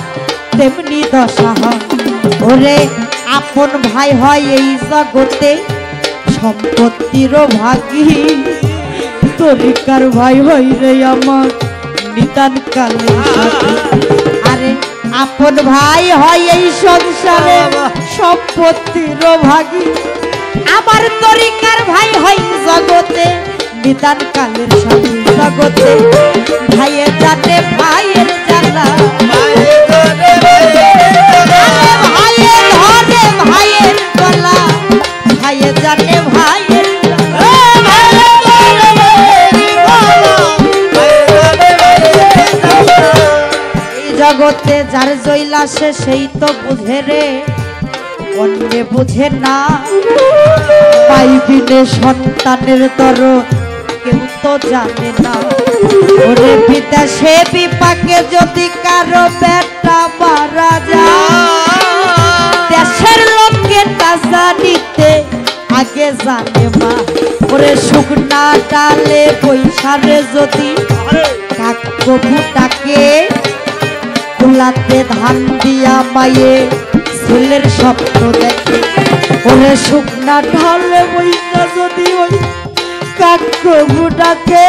তেমনি দশা হয় ওরে আপন ভাই হয় এই জগতে সম্পত্তিরও ভাগী তরিকার ভাই হয় রে আমার নিতান কালে আরে আপন ভাই হয় এই সংসারে সম্পত্তিরও ভাগী আমার তরিকার ভাই হয় জগতে নিতান কালের স্বামী জগতে ভাইয়ের জানে ভাইয়ের জানা ভাইয়ের ধরে ভাইয়ের গলা ভাইয়ের জানে ভাইয়ের এই জগতে যার জৈলাসে সেই তো বুঝে রে অন্যে বুঝে না পাইবিনে সন্তানের দরদ কেউ তো জানে না ওরে বিদেশে বিপাকে যদি কারো বেটা মারা যায় দেশের লোককে তা জানিতে আগে জানে মা ওরে শুকনা ডালে বৈশারে যদি কাকবুটাকে কুলাতে ধান দিয়া মায়ে ছেলের স্বপ্ন দেখে ওরে শুকনা ঢালে বৈশা যদি ওই কাকবুটাকে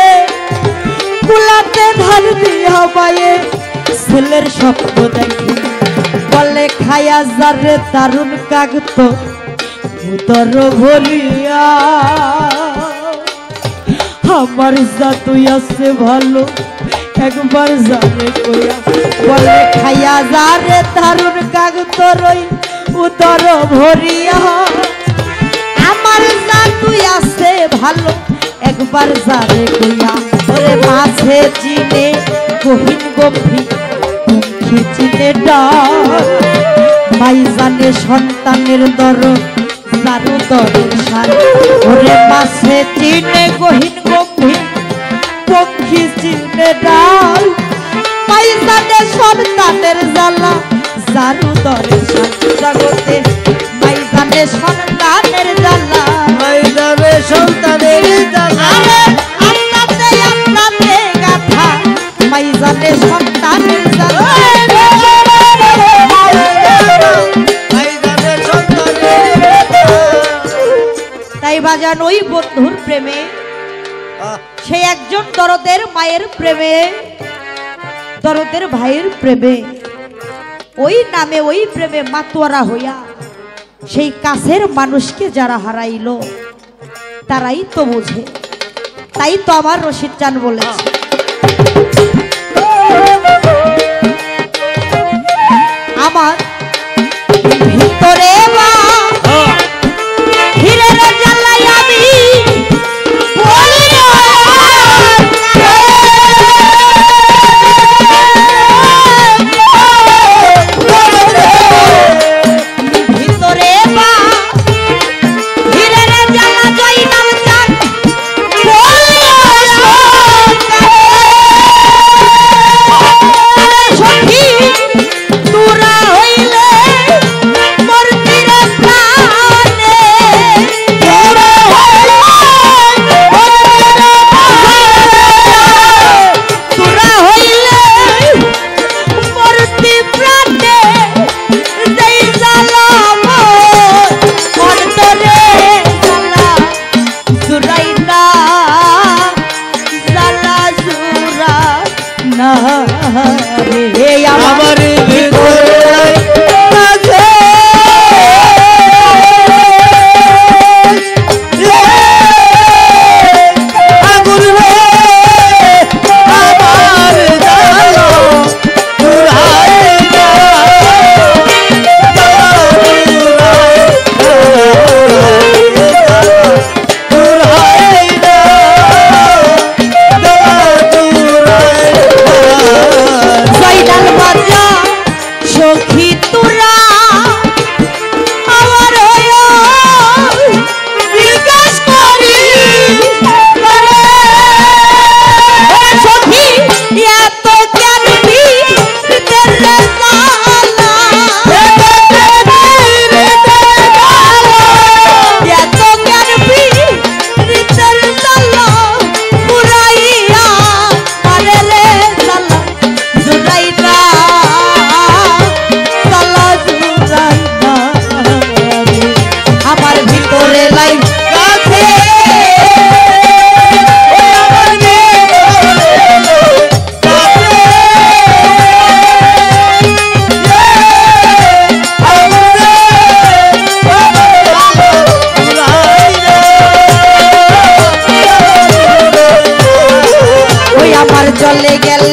কুলাতে ধান দিয়া মায়ে ছেলের স্বপ্ন দেখে বলে খায়া যারে দারুণ কাগত উদর ভরিয়া আমার জাতুই আছে ভালো একবার জানে কইয়া বলে খাইয়া যারে দারুণ কাগত রই উদর ভরিয়া আমার জাতুই আছে ভালো একবার জানে কইয়া ওরে মাঝে চিনে গহীন গম্ভীর চিনে ডাক মাই জানে সন্তানের দর জারু দরের সার ওরে মাঝে চিনে গহীন গম্ভীর পক্ষী চিনে ডাল মাই জানে সন্তানের জ্বালা জারু দরের সার জগতে মাই জানে সন্তানের জ্বালা মাই জানে সন্তানের জ্বালা আপনাতে আপনাতে গাথা মাই জানে সন্তানের জ্বালা তাই বাজান ওই বন্ধুর প্রেমে সেই একজন দরদের মায়ের প্রেমে দরদের ভাইয়ের প্রেমে ওই নামে ওই প্রেমে মাতোয়ারা হইয়া সেই কাছের মানুষকে যারা হারাইলো তারাই তো বোঝে তাই তো আমার রশিদ চান বলেছে আমার ভিতরে হিরের জ্বালাই আমি ভিতরে হিরের জ্বালা জয়নাল চান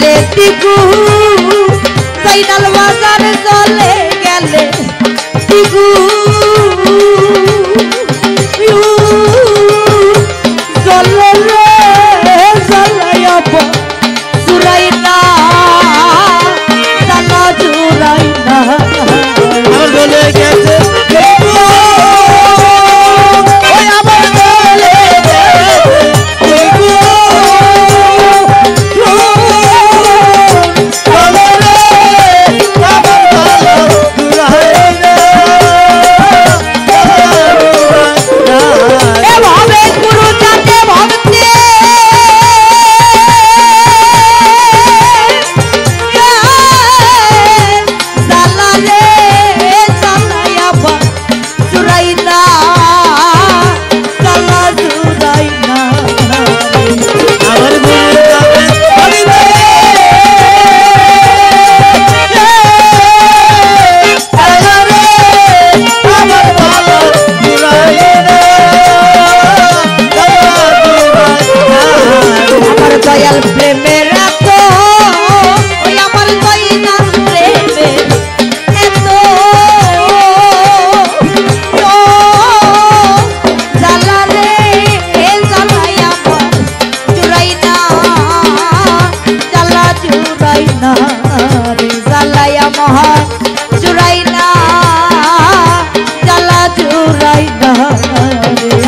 গেলে টিকু সাইনাল বাজার চলে গেলে টিকু চলে রে চলাইয়া চুরাই না জানা চুরাই না বলে গেছে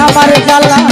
আমার জ্বালা